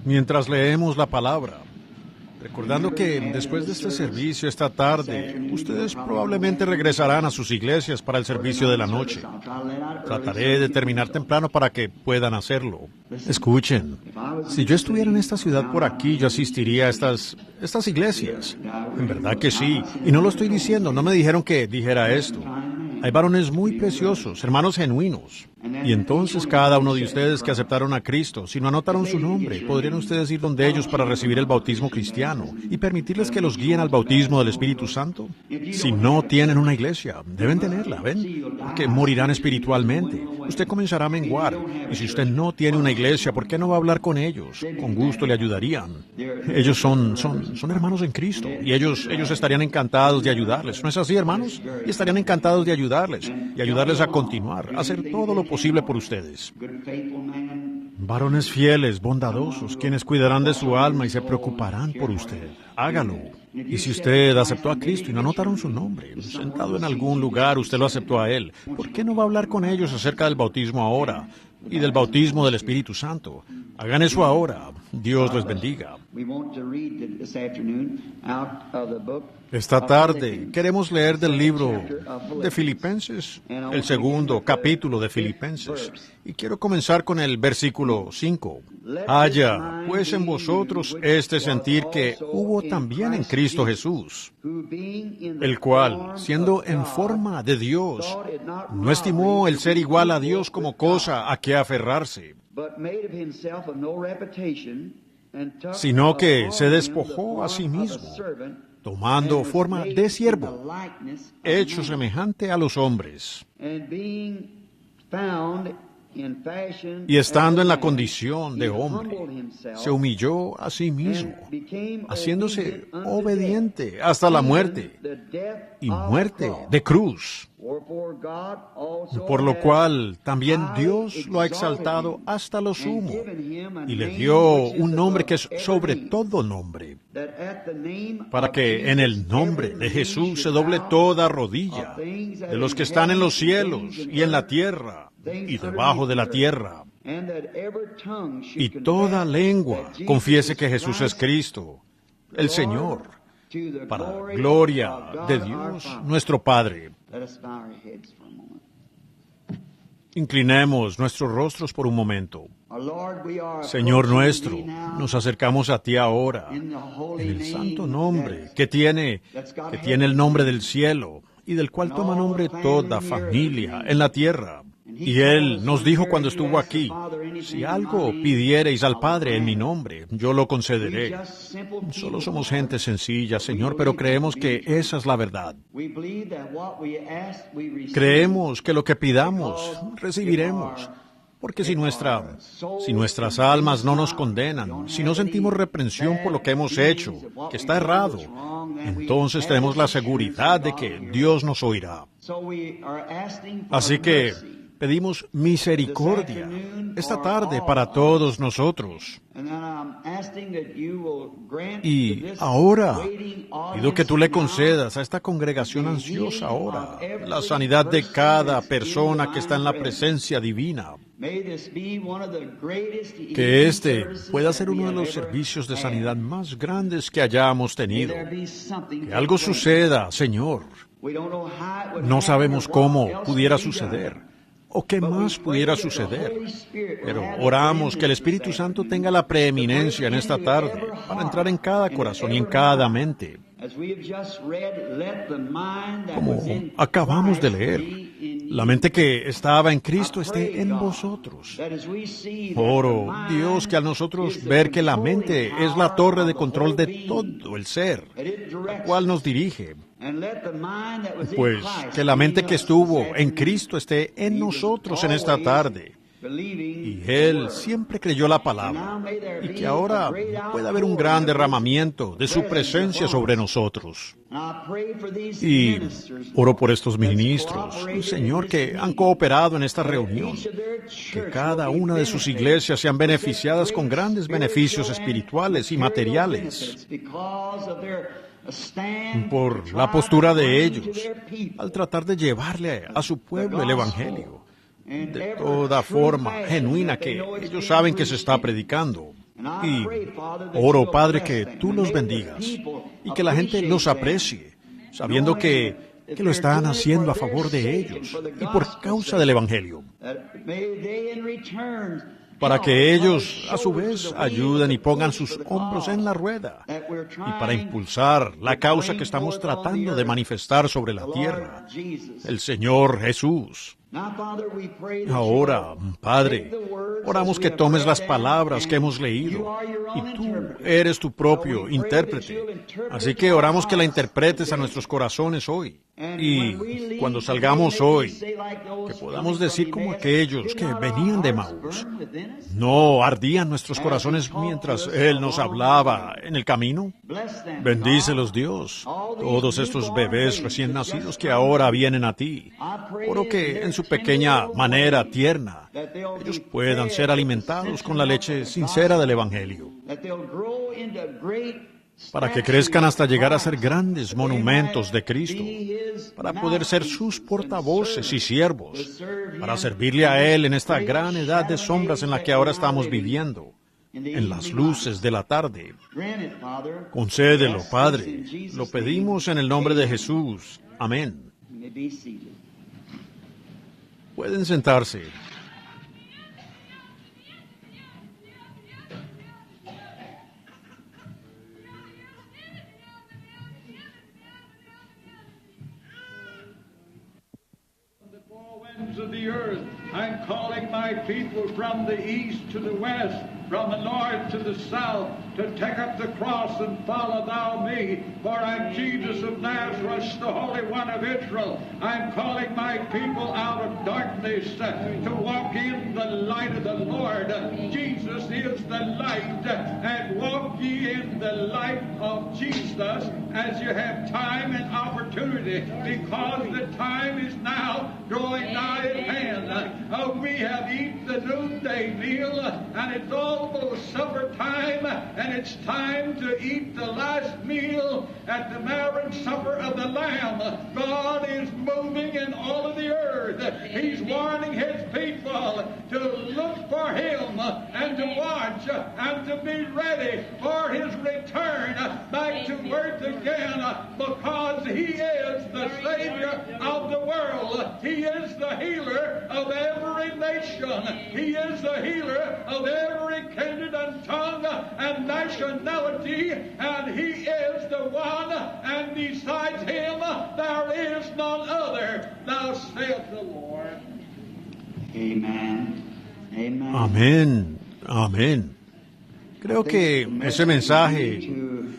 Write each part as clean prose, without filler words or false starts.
Mientras leemos la palabra, recordando que después de este servicio esta tarde, ustedes probablemente regresarán a sus iglesias para el servicio de la noche. Trataré de terminar temprano para que puedan hacerlo. Escuchen, si yo estuviera en esta ciudad por aquí, yo asistiría a estas iglesias. En verdad que sí, y no lo estoy diciendo, no me dijeron que dijera esto. Hay varones muy preciosos, hermanos genuinos. Y entonces cada uno de ustedes que aceptaron a Cristo, si no anotaron su nombre, podrían ustedes ir donde ellos para recibir el bautismo cristiano y permitirles que los guíen al bautismo del Espíritu Santo. Si no tienen una iglesia, deben tenerla, ¿ven? Porque morirán espiritualmente. Usted comenzará a menguar. Y si usted no tiene una iglesia, ¿por qué no va a hablar con ellos? Con gusto le ayudarían. Ellos son hermanos en Cristo y ellos estarían encantados de ayudarles. ¿No es así, hermanos? Y estarían encantados de ayudarles a continuar, a hacer todo lo posible por ustedes. Varones fieles, bondadosos, quienes cuidarán de su alma y se preocuparán por usted. Hágalo. Y si usted aceptó a Cristo y no anotaron su nombre, sentado en algún lugar, usted lo aceptó a Él, ¿por qué no va a hablar con ellos acerca del bautismo ahora y del bautismo del Espíritu Santo? Hagan eso ahora. Dios les bendiga. Esta tarde queremos leer del libro de Filipenses, el segundo capítulo de Filipenses, y quiero comenzar con el versículo 5. Haya, pues, en vosotros este sentir que hubo también en Cristo Jesús, el cual, siendo en forma de Dios, no estimó el ser igual a Dios como cosa a que aferrarse, sino que se despojó a sí mismo, tomando forma de siervo, hecho semejante a los hombres. Y estando en la condición de hombre, se humilló a sí mismo, haciéndose obediente hasta la muerte, y muerte de cruz. Por lo cual también Dios lo ha exaltado hasta lo sumo, y le dio un nombre que es sobre todo nombre, para que en el nombre de Jesús se doble toda rodilla, de los que están en los cielos y en la tierra, y debajo de la tierra, y toda lengua confiese que Jesús es Cristo, el Señor, para gloria de Dios nuestro Padre. Inclinemos nuestros rostros por un momento. Señor nuestro, nos acercamos a ti ahora, en el santo nombre que tiene el nombre del cielo, y del cual toma nombre toda familia en la tierra. Y Él nos dijo cuando estuvo aquí, si algo pidiereis al Padre en mi nombre, yo lo concederé. Solo somos gente sencilla, Señor, pero creemos que esa es la verdad. Creemos que lo que pidamos, recibiremos. Porque si nuestras almas no nos condenan, si no sentimos reprensión por lo que hemos hecho, que está errado, entonces tenemos la seguridad de que Dios nos oirá. Así que pedimos misericordia esta tarde para todos nosotros. Y ahora pido que tú le concedas a esta congregación ansiosa ahora la sanidad de cada persona que está en la presencia divina. Que este pueda ser uno de los servicios de sanidad más grandes que hayamos tenido. Que algo suceda, Señor. No sabemos cómo pudiera suceder o qué más pudiera suceder, pero oramos que el Espíritu Santo tenga la preeminencia en esta tarde para entrar en cada corazón y en cada mente. Como acabamos de leer, la mente que estaba en Cristo esté en vosotros. Oro, Dios, que a nosotros ver que la mente es la torre de control de todo el ser, la cual nos dirige. Pues que la mente que estuvo en Cristo esté en nosotros en esta tarde. Y Él siempre creyó la palabra. Y que ahora pueda haber un gran derramamiento de su presencia sobre nosotros. Y oro por estos ministros, Señor, que han cooperado en esta reunión. Que cada una de sus iglesias sean beneficiadas con grandes beneficios espirituales y materiales. Por la postura de ellos al tratar de llevarle a su pueblo el Evangelio. de toda forma genuina que ellos saben que se está predicando. Y oro, Padre, que tú los bendigas y que la gente los aprecie, sabiendo que lo están haciendo a favor de ellos y por causa del Evangelio, para que ellos, a su vez, ayuden y pongan sus hombros en la rueda y para impulsar la causa que estamos tratando de manifestar sobre la tierra, el Señor Jesús. Ahora, Padre, oramos que tomes las palabras que hemos leído y tú eres tu propio intérprete. Así que oramos que la interpretes a nuestros corazones hoy. Y cuando salgamos hoy, que podamos decir como aquellos que venían de Maús. ¿No ardían nuestros corazones mientras Él nos hablaba en el camino? Bendícelos, Dios, todos estos bebés recién nacidos que ahora vienen a ti. Oro que en su pequeña manera tierna, ellos puedan ser alimentados con la leche sincera del Evangelio, para que crezcan hasta llegar a ser grandes monumentos de Cristo, para poder ser sus portavoces y siervos, para servirle a Él en esta gran edad de sombras en la que ahora estamos viviendo, en las luces de la tarde. Concédelo, Padre, lo pedimos en el nombre de Jesús. Amén. Pueden sentarse. Of the earth, I'm calling my people from the east to the west, from the north to the south, to take up the cross and follow thou me. For I'm Jesus of Nazareth, the Holy One of Israel. I'm calling my people out of darkness to walk in the light of the Lord. Jesus is the light, and walk ye in the light of Jesus as you have time and opportunity, because the time is now drawing nigh at hand. We have eaten the noonday meal, and it's almost supper time, and it's time to eat the last meal at the marriage supper of the Lamb. God is moving in all of the earth. He's warning His people to look for Him and to watch and to be ready for His return back to earth again, because He is the Savior of the world. He is the healer of every nation. He is the healer of every kindred and tongue and nationality, and He is the one, and besides Him there is none other. Thou saith the Lord. Amen. Amen. Amén. Amén. Creo que ese mensaje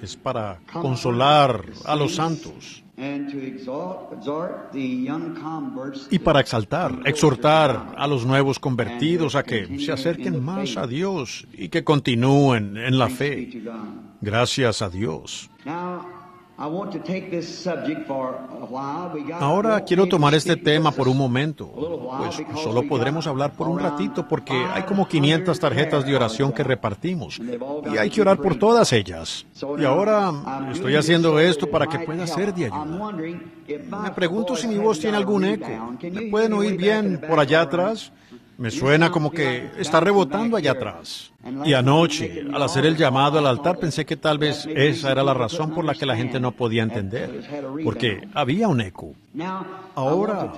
es para consolar a los santos y para exhortar a los nuevos convertidos a que se acerquen más a Dios y que continúen en la fe. Gracias a Dios. Ahora quiero tomar este tema por un momento, pues solo podremos hablar por un ratito porque hay como 500 tarjetas de oración que repartimos y hay que orar por todas ellas. Y ahora estoy haciendo esto para que pueda ser de ayuda. Me pregunto si mi voz tiene algún eco. ¿Me pueden oír bien por allá atrás? Me suena como que está rebotando allá atrás. Y anoche, al hacer el llamado al altar, pensé que tal vez esa era la razón por la que la gente no podía entender, porque había un eco. Ahora,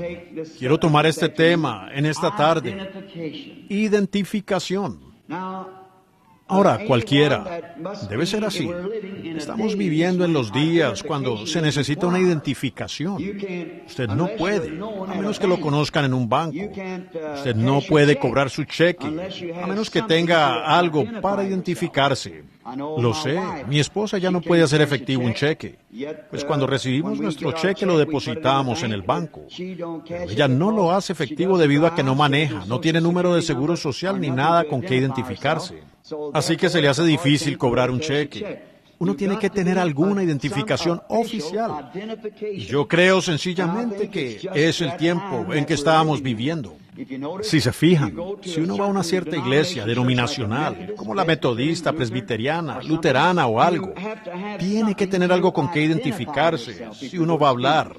quiero tomar este tema en esta tarde. Identificación. Ahora, cualquiera. Debe ser así. Estamos viviendo en los días cuando se necesita una identificación. Usted no puede, a menos que lo conozcan en un banco. Usted no puede cobrar su cheque, a menos que tenga algo para identificarse. Lo sé, mi esposa ya no puede hacer efectivo un cheque. Pues cuando recibimos nuestro cheque lo depositamos en el banco. Pero ella no lo hace efectivo debido a que no maneja, no tiene número de seguro social ni nada con que identificarse. Así que se le hace difícil cobrar un cheque. Uno tiene que tener alguna identificación oficial. Y yo creo sencillamente que es el tiempo en que estábamos viviendo. Si se fijan, si uno va a una cierta iglesia denominacional, como la metodista, presbiteriana, luterana o algo, tiene que tener algo con que identificarse si uno va a hablar.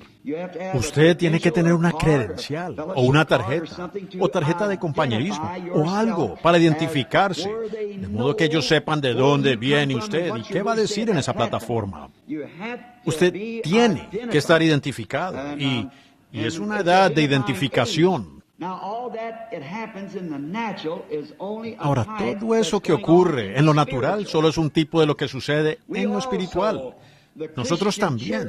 Usted tiene que tener una credencial, o una tarjeta, o tarjeta de compañerismo, o algo para identificarse, de modo que ellos sepan de dónde viene usted y qué va a decir en esa plataforma. Usted tiene que estar identificado, y es una edad de identificación. Ahora, todo eso que ocurre en lo natural solo es un tipo de lo que sucede en lo espiritual. Nosotros también,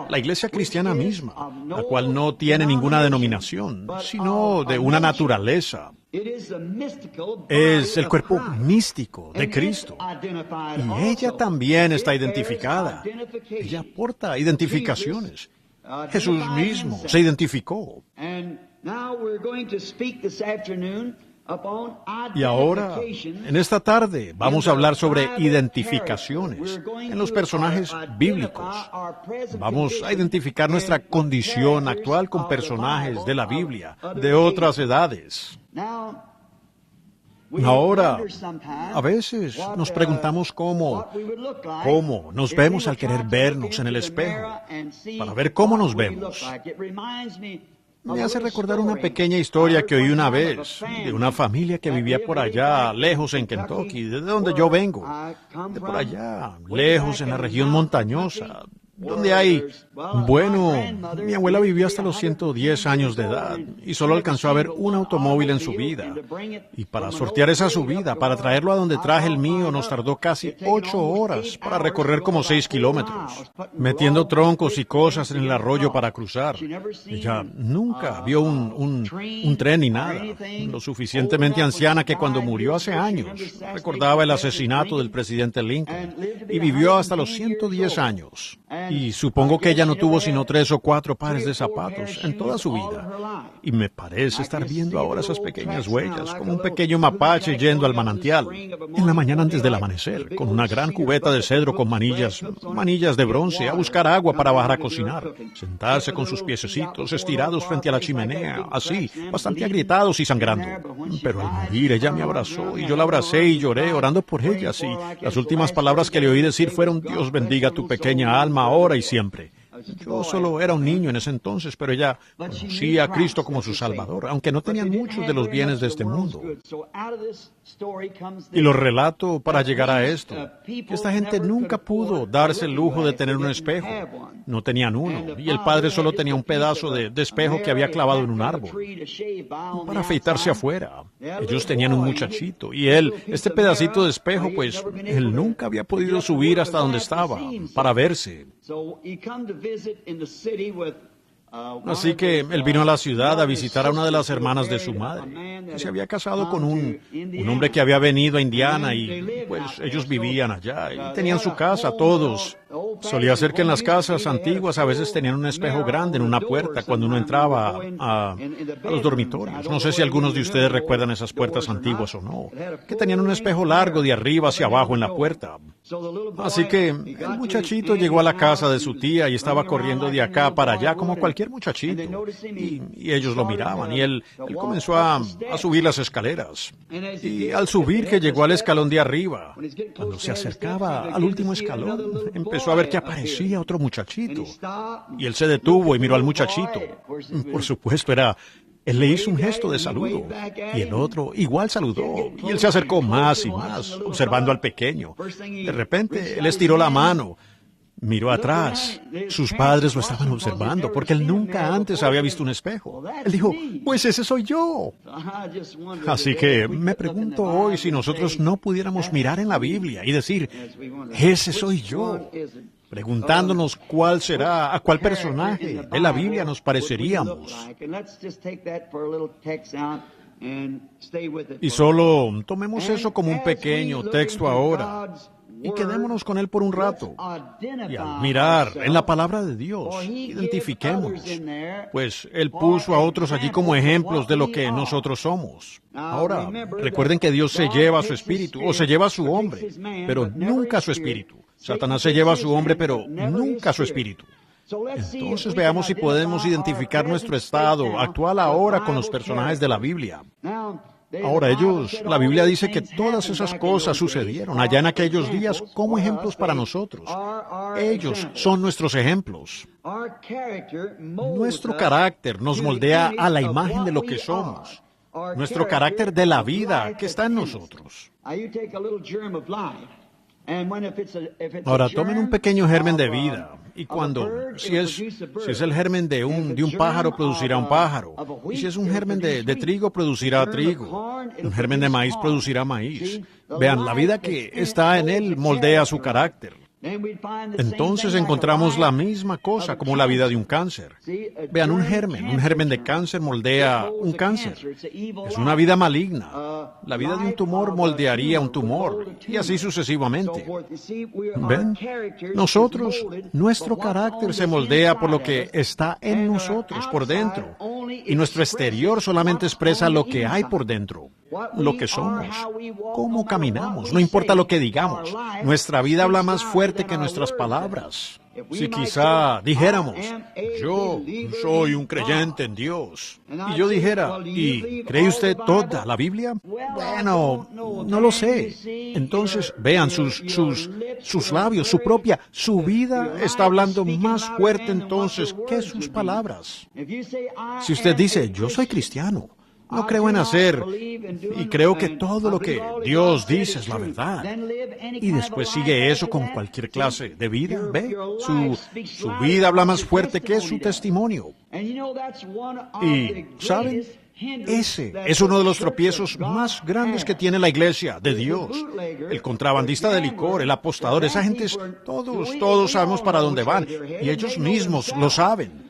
la iglesia cristiana misma, la cual no tiene ninguna denominación, sino de una naturaleza. Es el cuerpo místico de Cristo. Y ella también está identificada. Ella aporta identificaciones. Jesús mismo se identificó. Y ahora, en esta tarde, vamos a hablar sobre identificaciones en los personajes bíblicos. Vamos a identificar nuestra condición actual con personajes de la Biblia, de otras edades. Ahora, a veces nos preguntamos cómo nos vemos al querer vernos en el espejo, para ver cómo nos vemos. Me hace recordar una pequeña historia que oí una vez, de una familia que vivía por allá, lejos en Kentucky, de donde yo vengo, de por allá, lejos en la región montañosa, donde hay... Bueno, mi abuela vivió hasta los 110 años de edad y solo alcanzó a ver un automóvil en su vida. Y para sortear esa subida, para traerlo a donde traje el mío, nos tardó casi 8 horas para recorrer como 6 kilómetros, metiendo troncos y cosas en el arroyo para cruzar. Ella nunca vio un tren ni nada, lo suficientemente anciana que cuando murió hace años, recordaba el asesinato del presidente Lincoln y vivió hasta los 110 años. Y supongo que ella no tuvo sino 3 o 4 pares de zapatos en toda su vida. Y me parece estar viendo ahora esas pequeñas huellas, como un pequeño mapache yendo al manantial, en la mañana antes del amanecer, con una gran cubeta de cedro con manillas de bronce, a buscar agua para bajar a cocinar, sentarse con sus piececitos estirados frente a la chimenea, así, bastante agrietados y sangrando. Pero al morir ella me abrazó, y yo la abracé y lloré, orando por ella, y las últimas palabras que le oí decir fueron: Dios bendiga tu pequeña alma ahora y siempre. Yo solo era un niño en ese entonces, pero ella conocía a Cristo como su Salvador, aunque no tenían muchos de los bienes de este mundo. Y lo relato para llegar a esto, que esta gente nunca pudo darse el lujo de tener un espejo. No tenían uno, y el padre solo tenía un pedazo de espejo que había clavado en un árbol para afeitarse afuera. Ellos tenían un muchachito, y este pedacito de espejo, pues, él nunca había podido subir hasta donde estaba para verse. Así que él vino a la ciudad a visitar a una de las hermanas de su madre, que se había casado con un hombre que había venido a Indiana, y pues ellos vivían allá y tenían su casa todos. Solía ser que en las casas antiguas a veces tenían un espejo grande en una puerta cuando uno entraba a los dormitorios. No sé si algunos de ustedes recuerdan esas puertas antiguas o no, que tenían un espejo largo de arriba hacia abajo en la puerta. Así que el muchachito llegó a la casa de su tía y estaba corriendo de acá para allá como cualquier muchachito. Y ellos lo miraban, y él comenzó a subir las escaleras. Y al subir, que llegó al escalón de arriba, cuando se acercaba al último escalón, empezó a ver que aparecía otro muchachito. Y él se detuvo y miró al muchachito. Por supuesto, él le hizo un gesto de saludo, y el otro igual saludó, y él se acercó más y más, observando al pequeño. De repente, él estiró la mano, miró atrás. Sus padres lo estaban observando, porque él nunca antes había visto un espejo. Él dijo: pues ese soy yo. Así que me pregunto hoy si nosotros no pudiéramos mirar en la Biblia y decir: ese soy yo, preguntándonos cuál será, a cuál personaje de la Biblia nos pareceríamos. Y solo tomemos eso como un pequeño texto ahora, y quedémonos con él por un rato. Y al mirar en la palabra de Dios, identifiquémonos, pues Él puso a otros allí como ejemplos de lo que nosotros somos. Ahora, recuerden que Dios se lleva a su espíritu, o se lleva a su hombre, pero nunca a su espíritu. Satanás se lleva a su hombre, pero nunca a su espíritu. Entonces veamos si podemos identificar nuestro estado actual ahora con los personajes de la Biblia. Ahora la Biblia dice que todas esas cosas sucedieron allá en aquellos días como ejemplos para nosotros. Ellos son nuestros ejemplos. Nuestro carácter nos moldea a la imagen de lo que somos. Nuestro carácter de la vida que está en nosotros. Ahora, tomen un pequeño germen de vida, y si es el germen de un pájaro, producirá un pájaro. Y si es un germen de trigo, producirá trigo. Un germen de maíz producirá maíz. Vean, la vida que está en él moldea su carácter. Entonces encontramos la misma cosa como la vida de un cáncer. Vean, un germen de cáncer moldea un cáncer. Es una vida maligna. La vida de un tumor moldearía un tumor, y así sucesivamente. ¿Ven? Nuestro carácter se moldea por lo que está en nosotros, por dentro. Y nuestro exterior solamente expresa lo que hay por dentro. Lo que somos, cómo caminamos, no importa lo que digamos. Nuestra vida habla más fuerte que nuestras palabras. Si quizá dijéramos, yo soy un creyente en Dios, y yo dijera, ¿y cree usted toda la Biblia? Bueno, no lo sé. Entonces, vean, sus labios, su vida está hablando más fuerte entonces que sus palabras. Si usted dice, yo soy cristiano, no creo en hacer, y creo que todo lo que Dios dice es la verdad. Y después sigue eso con cualquier clase de vida, ¿ve? Su vida habla más fuerte que su testimonio. Y, ¿saben? Ese es uno de los tropiezos más grandes que tiene la iglesia de Dios. El contrabandista de licor, el apostador, esa gente, todos sabemos para dónde van, y ellos mismos lo saben.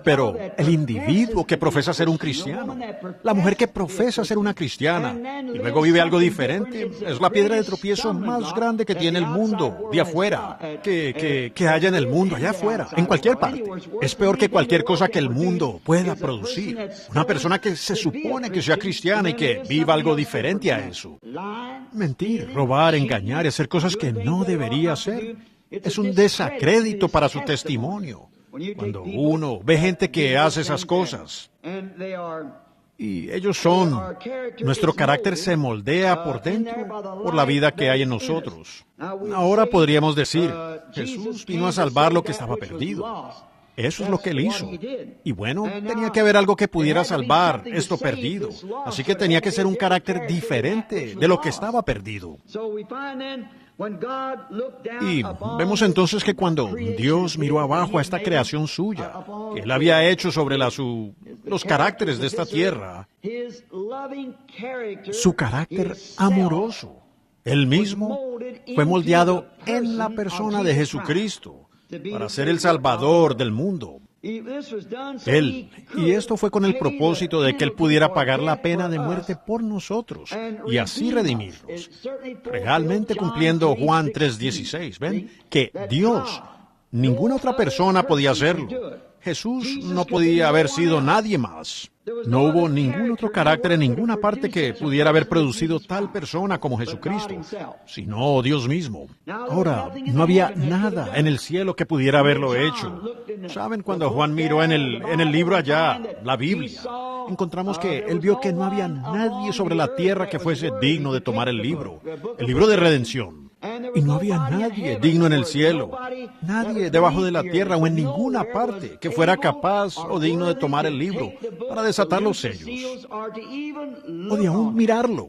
Pero el individuo que profesa ser un cristiano, la mujer que profesa ser una cristiana, y luego vive algo diferente, es la piedra de tropiezo más grande que tiene el mundo de afuera, que haya en el mundo allá afuera, en cualquier parte. Es peor que cualquier cosa que el mundo pueda producir. Una persona que se supone que sea cristiana y que viva algo diferente a eso. Mentir, robar, engañar y hacer cosas que no debería hacer es un desacrédito para su testimonio. Cuando uno ve gente que hace esas cosas, y nuestro carácter se moldea por dentro por la vida que hay en nosotros. Ahora podríamos decir, Jesús vino a salvar lo que estaba perdido. Eso es lo que él hizo. Y bueno, tenía que haber algo que pudiera salvar esto perdido. Así que tenía que ser un carácter diferente de lo que estaba perdido. Y vemos entonces que cuando Dios miró abajo a esta creación suya, que Él había hecho sobre los caracteres de esta tierra, su carácter amoroso, Él mismo, fue moldeado en la persona de Jesucristo para ser el Salvador del mundo. Y esto fue con el propósito de que Él pudiera pagar la pena de muerte por nosotros y así redimirnos, realmente cumpliendo Juan 3:16. ¿Ven? Que Dios, ninguna otra persona podía hacerlo. Jesús no podía haber sido nadie más. No hubo ningún otro carácter en ninguna parte que pudiera haber producido tal persona como Jesucristo, sino Dios mismo. Ahora, no había nada en el cielo que pudiera haberlo hecho. ¿Saben? Cuando Juan miró en el libro allá, la Biblia, encontramos que él vio que no había nadie sobre la tierra que fuese digno de tomar el libro de redención. Y no había nadie digno en el cielo, nadie debajo de la tierra o en ninguna parte que fuera capaz o digno de tomar el libro para desatar los sellos, o de aún mirarlo.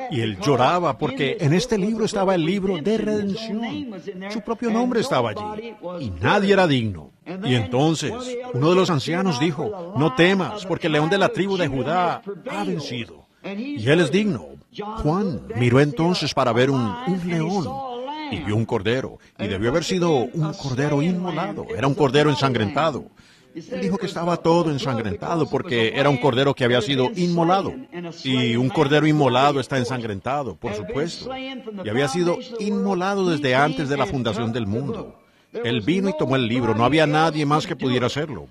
Y él lloraba porque en este libro estaba el libro de redención. Su propio nombre estaba allí, y nadie era digno. Y entonces, uno de los ancianos dijo, no temas, porque el león de la tribu de Judá ha vencido, y él es digno. Juan miró entonces para ver un león, y vio un cordero, y debió haber sido un cordero inmolado, era un cordero ensangrentado. Él dijo que estaba todo ensangrentado porque era un cordero que había sido inmolado. Y un cordero inmolado está ensangrentado, por supuesto. Y había sido inmolado desde antes de la fundación del mundo. Él vino y tomó el libro, no había nadie más que pudiera hacerlo.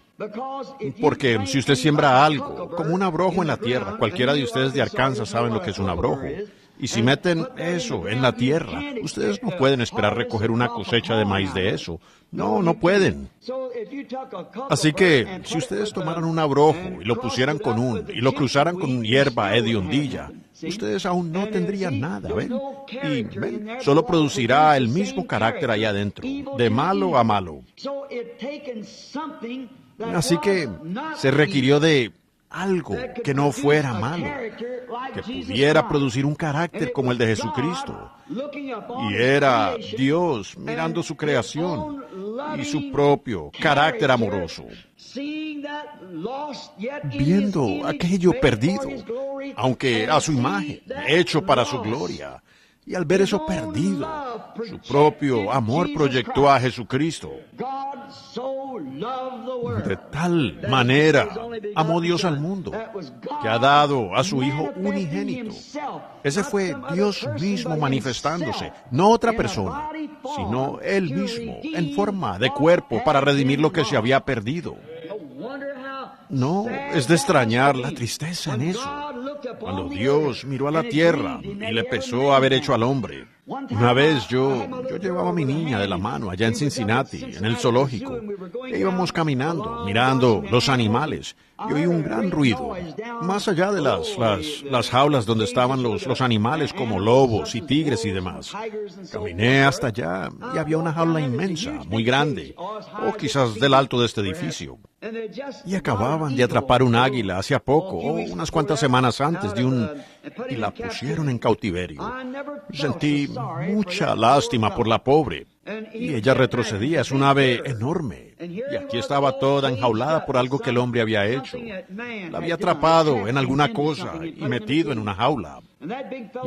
Porque si usted siembra algo, como un abrojo en la tierra, cualquiera de ustedes de Arkansas saben lo que es un abrojo. Y si meten eso en la tierra, ustedes no pueden esperar recoger una cosecha de maíz de eso. No, no pueden. Así que, si ustedes tomaran un abrojo y lo pusieran y lo cruzaran con hierba hediondilla, ustedes aún no tendrían nada, ¿ven? Y, ¿ven? Solo producirá el mismo carácter allá adentro, de malo a malo. Así que se requirió de algo que no fuera malo, que pudiera producir un carácter como el de Jesucristo. Y era Dios mirando su creación y su propio carácter amoroso, viendo aquello perdido, aunque a su imagen, hecho para su gloria. Y al ver eso perdido, su propio amor proyectó a Jesucristo. De tal manera amó Dios al mundo, que ha dado a su Hijo unigénito. Ese fue Dios mismo manifestándose, no otra persona, sino Él mismo, en forma de cuerpo para redimir lo que se había perdido. No es de extrañar la tristeza en eso. Cuando Dios miró a la tierra y le pesó haber hecho al hombre. Una vez yo llevaba a mi niña de la mano allá en Cincinnati, en el zoológico, e íbamos caminando, mirando los animales, y oí un gran ruido, más allá de las jaulas donde estaban los animales como lobos y tigres y demás. Caminé hasta allá y había una jaula inmensa, muy grande, o quizás del alto de este edificio. Y acababan de atrapar un águila hace poco, o unas cuantas semanas antes, y la pusieron en cautiverio. Sentí mucha lástima por la pobre. Y ella retrocedía, es un ave enorme. Y aquí estaba toda enjaulada por algo que el hombre había hecho. La había atrapado en alguna cosa y metido en una jaula.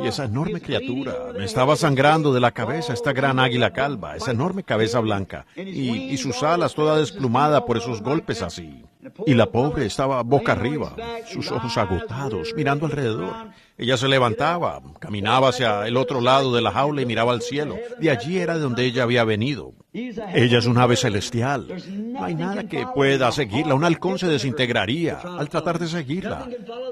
Y esa enorme criatura me estaba sangrando de la cabeza, esta gran águila calva, esa enorme cabeza blanca, y sus alas toda desplumada por esos golpes así. Y la pobre estaba boca arriba, sus ojos agotados, mirando alrededor. Ella se levantaba, caminaba hacia el otro lado de la jaula y miraba al cielo. De allí era de donde ella había venido. Ella es un ave celestial. No hay nada que pueda seguirla. Un halcón se desintegraría al tratar de seguirla.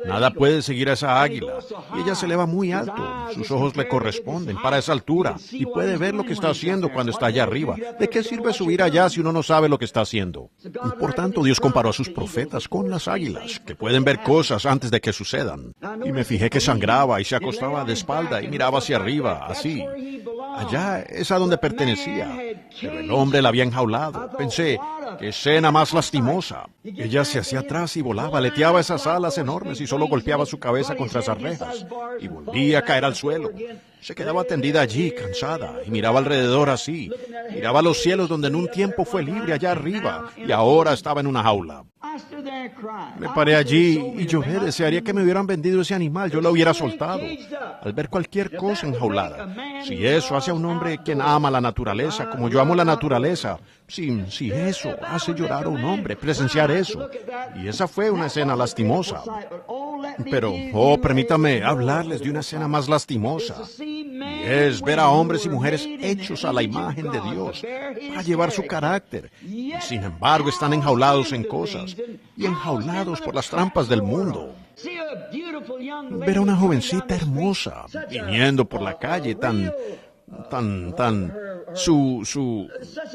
Nada puede seguir a esa águila. Y ella se eleva muy alto. Sus ojos le corresponden para esa altura. Y puede ver lo que está haciendo cuando está allá arriba. ¿De qué sirve subir allá si uno no sabe lo que está haciendo? Por tanto, Dios comparó a sus profetas con las águilas, que pueden ver cosas antes de que sucedan. Y me fijé que sangraba y se acostaba de espalda y miraba hacia arriba, así. Allá es a donde pertenecía. Pero el hombre la había enjaulado. Pensé, qué escena más lastimosa. Ella se hacía atrás y volaba, aleteaba esas alas enormes y solo golpeaba su cabeza contra esas rejas. Y volvía a caer al suelo. Se quedaba tendida allí, cansada, y miraba alrededor así. Miraba los cielos donde en un tiempo fue libre allá arriba, y ahora estaba en una jaula. Me paré allí y lloré, desearía que me hubieran vendido ese animal, yo lo hubiera soltado. Al ver cualquier cosa enjaulada, si eso hace a un hombre quien ama la naturaleza, como yo amo la naturaleza, si eso hace llorar a un hombre, presenciar eso. Y esa fue una escena lastimosa. Pero, permítame hablarles de una escena más lastimosa. Y es ver a hombres y mujeres hechos a la imagen de Dios, para llevar su carácter. Y sin embargo están enjaulados en cosas, y enjaulados por las trampas del mundo. Ver a una jovencita hermosa, viniendo por la calle,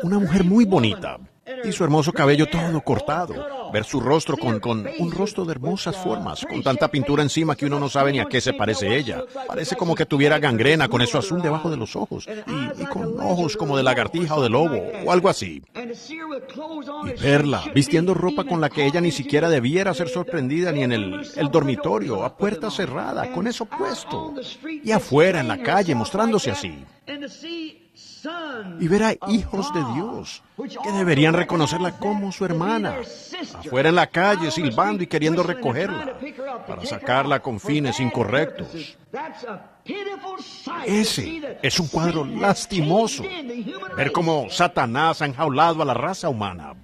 una mujer muy bonita, y su hermoso cabello todo cortado, ver su rostro con un rostro de hermosas formas, con tanta pintura encima que uno no sabe ni a qué se parece ella. Parece como que tuviera gangrena con eso azul debajo de los ojos, y con ojos como de lagartija o de lobo, o algo así. Y verla vistiendo ropa con la que ella ni siquiera debiera ser sorprendida ni en el dormitorio, a puerta cerrada, con eso puesto, y afuera en la calle mostrándose así. Y ver a hijos de Dios que deberían reconocerla como su hermana, afuera en la calle silbando y queriendo recogerla para sacarla con fines incorrectos. Ese es un cuadro lastimoso, ver cómo Satanás ha enjaulado a la raza humana.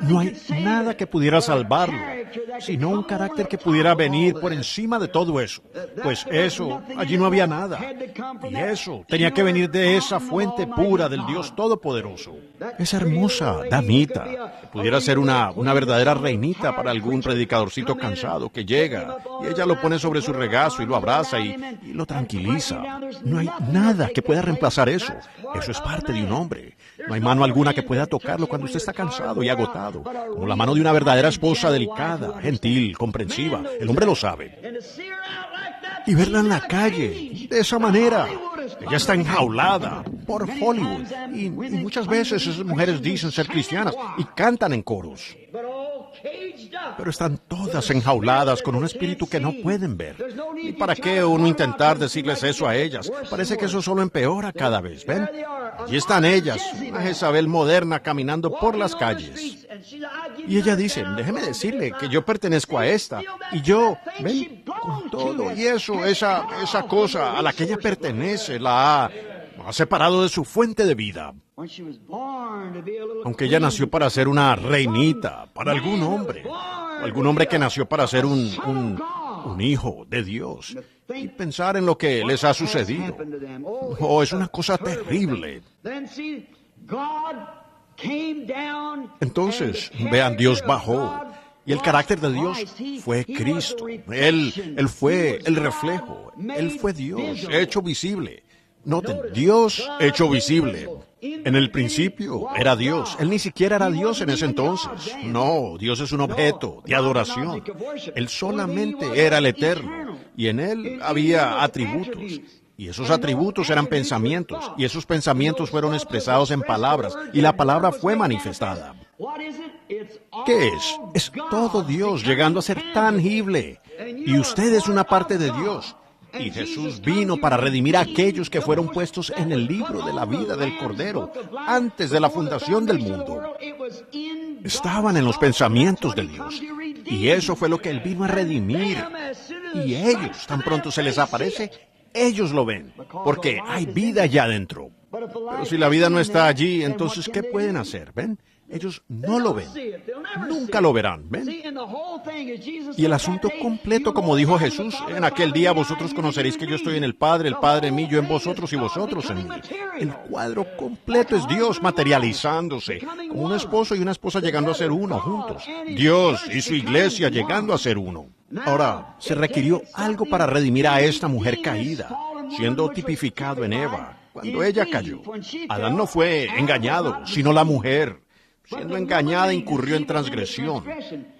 No hay nada que pudiera salvarlo, sino un carácter que pudiera venir por encima de todo eso. Pues eso, allí no había nada. Y eso tenía que venir de esa fuente pura del Dios Todopoderoso. Esa hermosa damita, que pudiera ser una verdadera reinita para algún predicadorcito cansado que llega, y ella lo pone sobre su regazo y lo abraza y lo tranquiliza. No hay nada que pueda reemplazar eso. Eso es parte de un hombre. No hay mano alguna que pueda tocarlo cuando usted está cansado y agotado, como la mano de una verdadera esposa delicada, gentil, comprensiva. El hombre lo sabe. Y verla en la calle, de esa manera. Ella está enjaulada por Hollywood. Y muchas veces esas mujeres dicen ser cristianas y cantan en coros. Pero están todas enjauladas con un espíritu que no pueden ver. ¿Y para qué uno intentar decirles eso a ellas? Parece que eso solo empeora cada vez, ¿ven? Allí están ellas, una Jezabel moderna caminando por las calles. Y ella dice, déjeme decirle que yo pertenezco a esta. Y yo, ven, con todo y eso, esa cosa a la que ella pertenece, la ha separado de su fuente de vida. Aunque ella nació para ser una reinita, para algún hombre que nació para ser un hijo de Dios. Y pensar en lo que les ha sucedido. Oh, es una cosa terrible. Entonces, vean, Dios bajó. Y el carácter de Dios fue Cristo. Él fue el reflejo. Él fue Dios, hecho visible. Noten, Dios hecho visible. En el principio era Dios. Él ni siquiera era Dios en ese entonces. No, Dios es un objeto de adoración. Él solamente era el eterno. Y en Él había atributos. Y esos atributos eran pensamientos. Y esos pensamientos fueron expresados en palabras. Y la palabra fue manifestada. ¿Qué es? Es todo Dios llegando a ser tangible. Y usted es una parte de Dios. Y Jesús vino para redimir a aquellos que fueron puestos en el libro de la vida del Cordero antes de la fundación del mundo. Estaban en los pensamientos de Dios. Y eso fue lo que Él vino a redimir. Y ellos, tan pronto se les aparece, ellos lo ven, porque hay vida allá adentro. Pero si la vida no está allí, entonces, ¿qué pueden hacer? ¿Ven? Ellos no lo ven. Nunca lo verán, ¿ven? Y el asunto completo, como dijo Jesús, en aquel día vosotros conoceréis que yo estoy en el Padre en mí, yo en vosotros y vosotros en mí. El cuadro completo es Dios materializándose, como un esposo y una esposa llegando a ser uno juntos. Dios y su iglesia llegando a ser uno. Ahora, se requirió algo para redimir a esta mujer caída, siendo tipificado en Eva, cuando ella cayó. Adán no fue engañado, sino la mujer. Siendo engañada, incurrió en transgresión.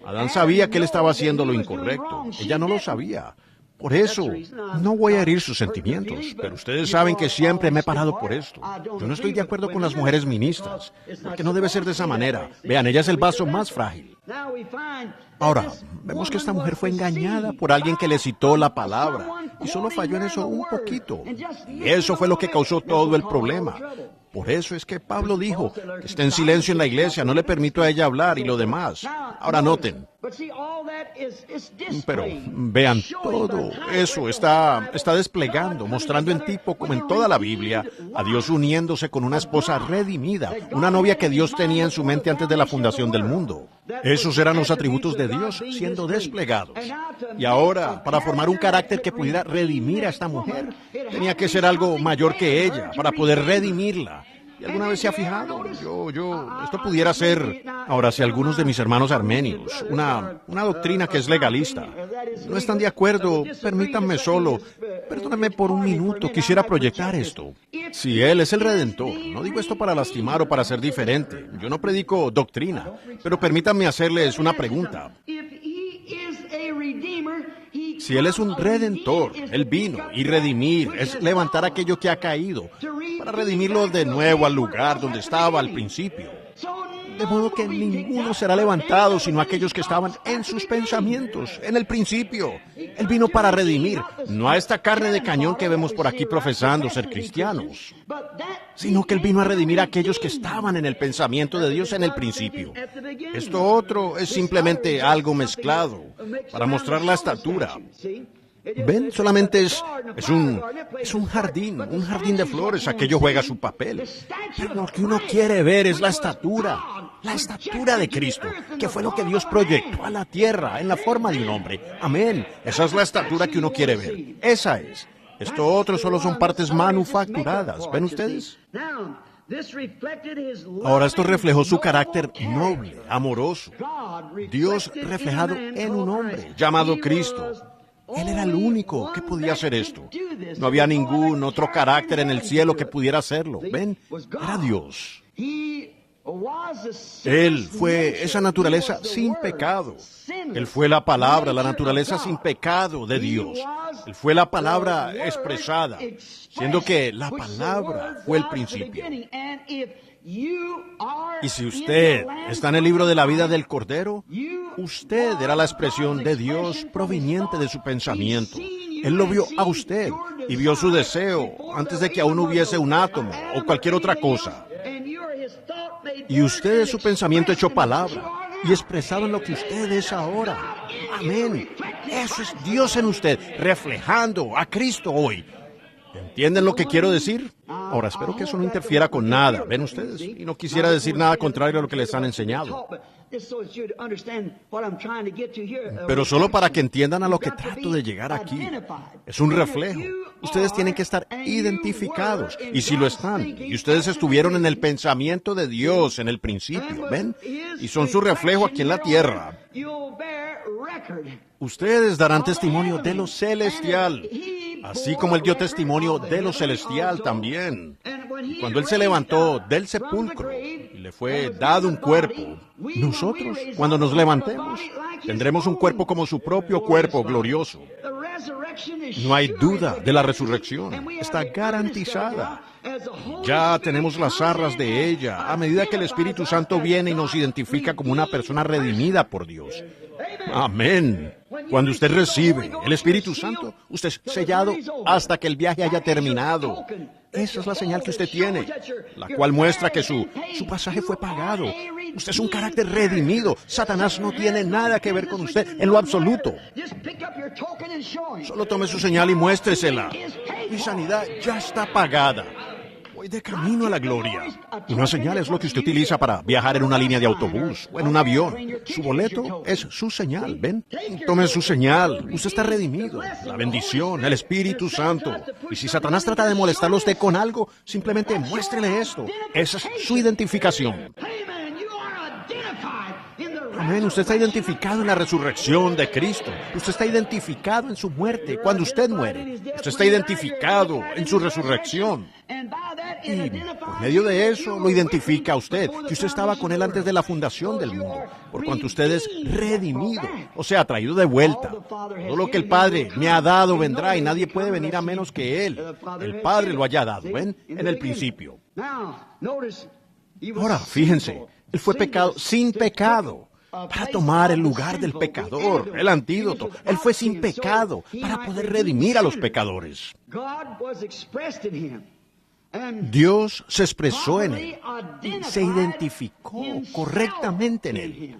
Adán sabía que él estaba haciendo lo incorrecto. Ella no lo sabía. Por eso, no voy a herir sus sentimientos, pero ustedes saben que siempre me he parado por esto. Yo no estoy de acuerdo con las mujeres ministras, porque no debe ser de esa manera. Vean, ella es el vaso más frágil. Ahora, vemos que esta mujer fue engañada por alguien que le citó la palabra, y solo falló en eso un poquito. Y eso fue lo que causó todo el problema. Por eso es que Pablo dijo que esté en silencio en la iglesia, no le permito a ella hablar y lo demás. Ahora noten. Pero vean, todo eso está desplegando, mostrando en tipo, como en toda la Biblia, a Dios uniéndose con una esposa redimida, una novia que Dios tenía en su mente antes de la fundación del mundo. Esos eran los atributos de Dios siendo desplegados. Y ahora, para formar un carácter que pudiera redimir a esta mujer, tenía que ser algo mayor que ella, para poder redimirla. ¿Y alguna vez se ha fijado? Esto pudiera ser, ahora, si algunos de mis hermanos armenios, una doctrina que es legalista, no están de acuerdo, permítanme solo, perdónenme por un minuto, quisiera proyectar esto. Si Él es el Redentor, no digo esto para lastimar o para ser diferente, yo no predico doctrina, pero permítanme hacerles una pregunta. Si Él es un redentor, Él vino y redimir, es levantar aquello que ha caído, para redimirlo de nuevo al lugar donde estaba al principio. De modo que ninguno será levantado sino aquellos que estaban en sus pensamientos, en el principio. Él vino para redimir, no a esta carne de cañón que vemos por aquí profesando ser cristianos, sino que Él vino a redimir a aquellos que estaban en el pensamiento de Dios en el principio. Esto otro es simplemente algo mezclado, para mostrar la estatura. Ven, solamente es un jardín de flores, aquello juega su papel. Pero lo que uno quiere ver es la estatura de Cristo, que fue lo que Dios proyectó a la tierra en la forma de un hombre. Amén. Esa es la estatura que uno quiere ver. Esa es. Esto otro solo son partes manufacturadas. ¿Ven ustedes? Ahora esto reflejó su carácter noble, amoroso. Dios reflejado en un hombre llamado Cristo. Él era el único que podía hacer esto. No había ningún otro carácter en el cielo que pudiera hacerlo. ¿Ven? Era Dios. Él fue esa naturaleza sin pecado. Él fue la palabra, la naturaleza sin pecado de Dios. Él fue la palabra expresada, siendo que la palabra fue el principio. Y si usted está en el libro de la vida del Cordero, usted era la expresión de Dios proveniente de su pensamiento. Él lo vio a usted y vio su deseo antes de que aún hubiese un átomo o cualquier otra cosa. Y usted es su pensamiento hecho palabra y expresado en lo que usted es ahora. Amén. Eso es Dios en usted, reflejando a Cristo hoy. ¿Entienden lo que quiero decir? Ahora, espero que eso no interfiera con nada, ¿ven ustedes? Y no quisiera decir nada contrario a lo que les han enseñado. Pero solo para que entiendan a lo que trato de llegar aquí. Es un reflejo. Ustedes tienen que estar identificados. Y si lo están, y ustedes estuvieron en el pensamiento de Dios en el principio, ¿ven? Y son su reflejo aquí en la tierra. Ustedes darán testimonio de lo celestial, así como Él dio testimonio de lo celestial también. Y cuando Él se levantó del sepulcro y le fue dado un cuerpo, nosotros, cuando nos levantemos, tendremos un cuerpo como su propio cuerpo glorioso. No hay duda de la resurrección. Está garantizada. Ya tenemos las arras de ella a medida que el Espíritu Santo viene y nos identifica como una persona redimida por Dios. Amén. Cuando usted recibe el Espíritu Santo, usted es sellado hasta que el viaje haya terminado. Esa es la señal que usted tiene, la cual muestra que su pasaje fue pagado. Usted es un carácter redimido. Satanás no tiene nada que ver con usted en lo absoluto. Solo tome su señal y muéstresela. Mi sanidad ya está pagada. Voy de camino a la gloria. Una señal es lo que usted utiliza para viajar en una línea de autobús o en un avión. Su boleto es su señal, ¿ven? Tome su señal. Usted está redimido. La bendición, el Espíritu Santo. Y si Satanás trata de molestarlo a usted con algo, simplemente muéstrele esto. Esa es su identificación. Amén. Usted está identificado en la resurrección de Cristo. Usted está identificado en su muerte cuando usted muere. Usted está identificado en su resurrección. Y por medio de eso lo identifica a usted, que usted estaba con Él antes de la fundación del mundo, por cuanto usted es redimido, o sea, traído de vuelta. Todo lo que el Padre me ha dado vendrá y nadie puede venir a menos que Él, el Padre, lo haya dado, ¿ven? En el principio. Ahora, fíjense, Él fue pecado sin pecado, para tomar el lugar del pecador, el antídoto. Él fue sin pecado, para poder redimir a los pecadores. Dios se expresó en Él, se identificó correctamente en Él.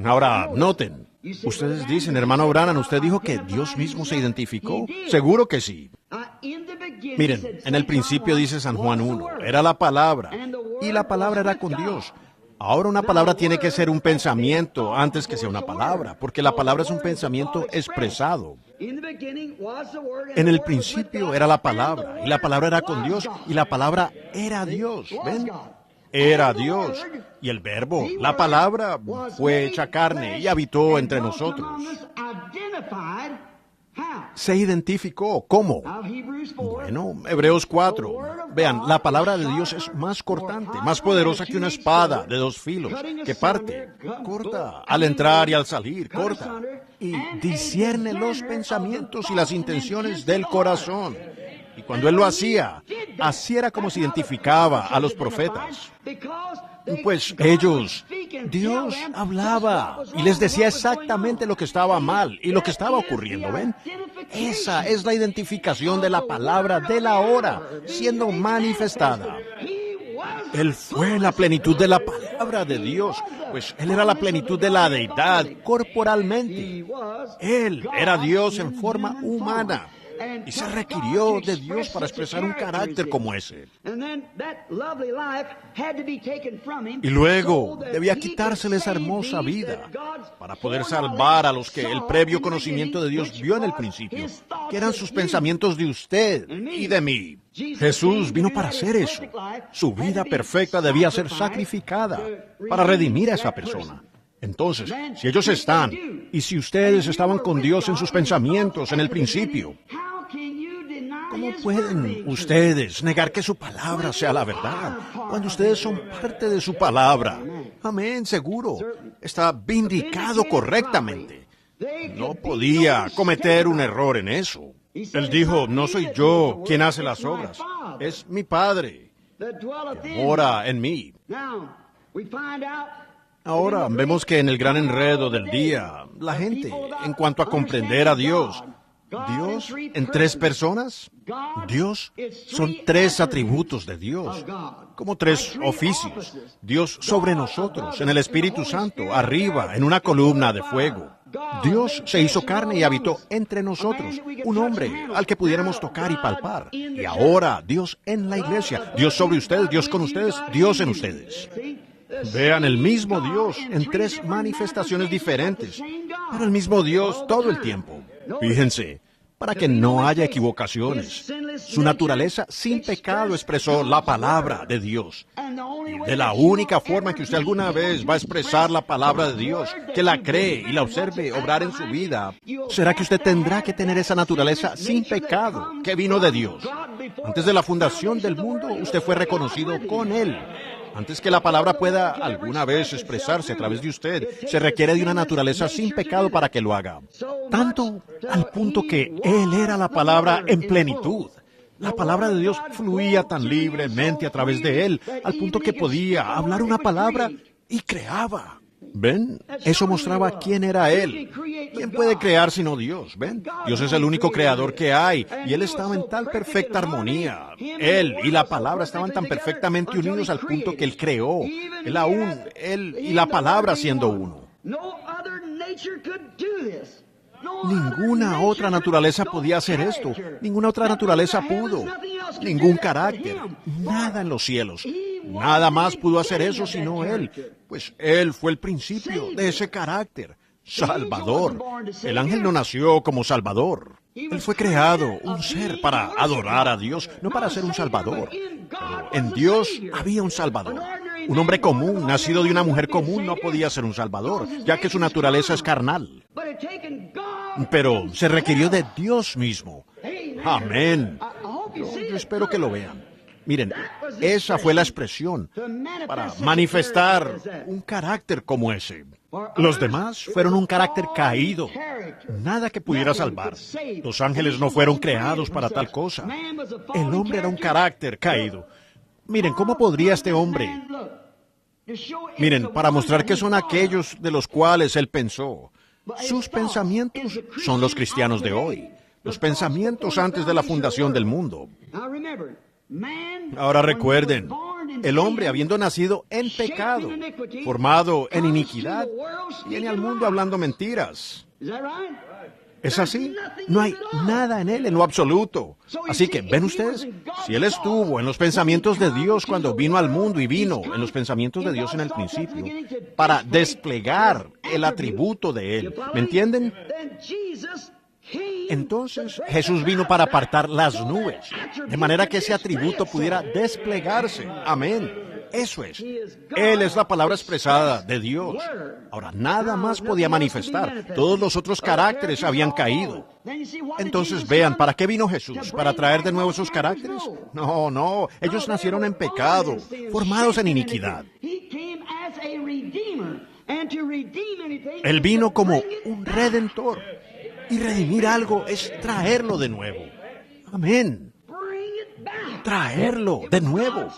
Ahora, noten, ustedes dicen, hermano Branham, usted dijo que Dios mismo se identificó. Seguro que sí. Miren, en el principio dice San Juan 1, era la palabra, y la palabra era con Dios. Ahora una palabra tiene que ser un pensamiento antes que sea una palabra, porque la palabra es un pensamiento expresado. En el principio era la palabra, y la palabra era con Dios, y la palabra era Dios, ¿ven? Era Dios, y el verbo, la palabra, fue hecha carne y habitó entre nosotros. Se identificó. ¿Cómo? Bueno, Hebreos 4. Vean, la palabra de Dios es más cortante, más poderosa que una espada de dos filos, que parte, corta, al entrar y al salir, corta, y discierne los pensamientos y las intenciones del corazón. Y cuando Él lo hacía, así era como se identificaba a los profetas. Pues Dios hablaba y les decía exactamente lo que estaba mal y lo que estaba ocurriendo, ¿ven? Esa es la identificación de la palabra de la hora siendo manifestada. Él fue la plenitud de la palabra. palabra de Dios, pues Él era la plenitud de la deidad corporalmente. Él era Dios en forma humana. Y se requirió de Dios para expresar un carácter como ese. Y luego debía quitársele esa hermosa vida para poder salvar a los que el previo conocimiento de Dios vio en el principio, que eran sus pensamientos de usted y de mí. Jesús vino para hacer eso. Su vida perfecta debía ser sacrificada para redimir a esa persona. Entonces, si ellos están, y si ustedes estaban con Dios en sus pensamientos en el principio, ¿cómo pueden ustedes negar que su palabra sea la verdad cuando ustedes son parte de su palabra? Amén, seguro. Está vindicado correctamente. No podía cometer un error en eso. Él dijo, no soy yo quien hace las obras, es mi Padre que mora en mí. Ahora vemos que en el gran enredo del día, la gente, en cuanto a comprender a Dios en tres personas, Dios son tres atributos de Dios, como tres oficios. Dios sobre nosotros, en el Espíritu Santo, arriba, en una columna de fuego. Dios se hizo carne y habitó entre nosotros, un hombre al que pudiéramos tocar y palpar. Y ahora Dios en la iglesia, Dios sobre ustedes, Dios con ustedes, Dios en ustedes. Vean el mismo Dios en tres manifestaciones diferentes, pero el mismo Dios todo el tiempo. Fíjense, para que no haya equivocaciones. Su naturaleza sin pecado expresó la palabra de Dios. Y de la única forma en que usted alguna vez va a expresar la palabra de Dios, que la cree y la observe obrar en su vida, será que usted tendrá que tener esa naturaleza sin pecado que vino de Dios. Antes de la fundación del mundo, usted fue reconocido con Él. Antes que la palabra pueda alguna vez expresarse a través de usted, se requiere de una naturaleza sin pecado para que lo haga. Tanto al punto que Él era la palabra en plenitud. La palabra de Dios fluía tan libremente a través de Él, al punto que podía hablar una palabra y creaba. ¿Ven? Eso mostraba quién era Él. ¿Quién puede crear sino Dios? ¿Ven? Dios es el único creador que hay, y Él estaba en tal perfecta armonía. Él y la palabra estaban tan perfectamente unidos al punto que Él creó. Él y la palabra siendo uno. Ninguna otra naturaleza podía hacer esto. Ninguna otra naturaleza pudo. Ningún carácter. Nada en los cielos. Nada más pudo hacer eso sino Él. Pues Él fue el principio de ese carácter. Salvador. El ángel no nació como Salvador. Él fue creado, un ser para adorar a Dios, no para ser un Salvador. Pero en Dios había un Salvador. Un hombre común, nacido de una mujer común, no podía ser un Salvador, ya que su naturaleza es carnal. Pero se requirió de Dios mismo. Amén. Yo espero que lo vean. Miren, esa fue la expresión para manifestar un carácter como ese. Los demás fueron un carácter caído, nada que pudiera salvar. Los ángeles no fueron creados para tal cosa. El hombre era un carácter caído. Miren, ¿cómo podría este hombre? Miren, para mostrar que son aquellos de los cuales él pensó. Sus pensamientos son los cristianos de hoy. Los pensamientos antes de la fundación del mundo. Ahora recuerden, el hombre habiendo nacido en pecado, formado en iniquidad, viene al mundo hablando mentiras. ¿Es así? No hay nada en él en lo absoluto. Así que, ¿ven ustedes? Si él estuvo en los pensamientos de Dios cuando vino al mundo y vino en los pensamientos de Dios en el principio, para desplegar el atributo de él, ¿me entienden? Entonces Jesús vino para apartar las nubes, de manera que ese atributo pudiera desplegarse. Amén. Eso es. Él es la palabra expresada de Dios. Ahora, nada más podía manifestar. Todos los otros caracteres habían caído. Entonces, vean, ¿para qué vino Jesús? ¿Para traer de nuevo esos caracteres? No. Ellos nacieron en pecado, formados en iniquidad. Él vino como un redentor. Y redimir algo es traerlo de nuevo. Amén. Traerlo de nuevo.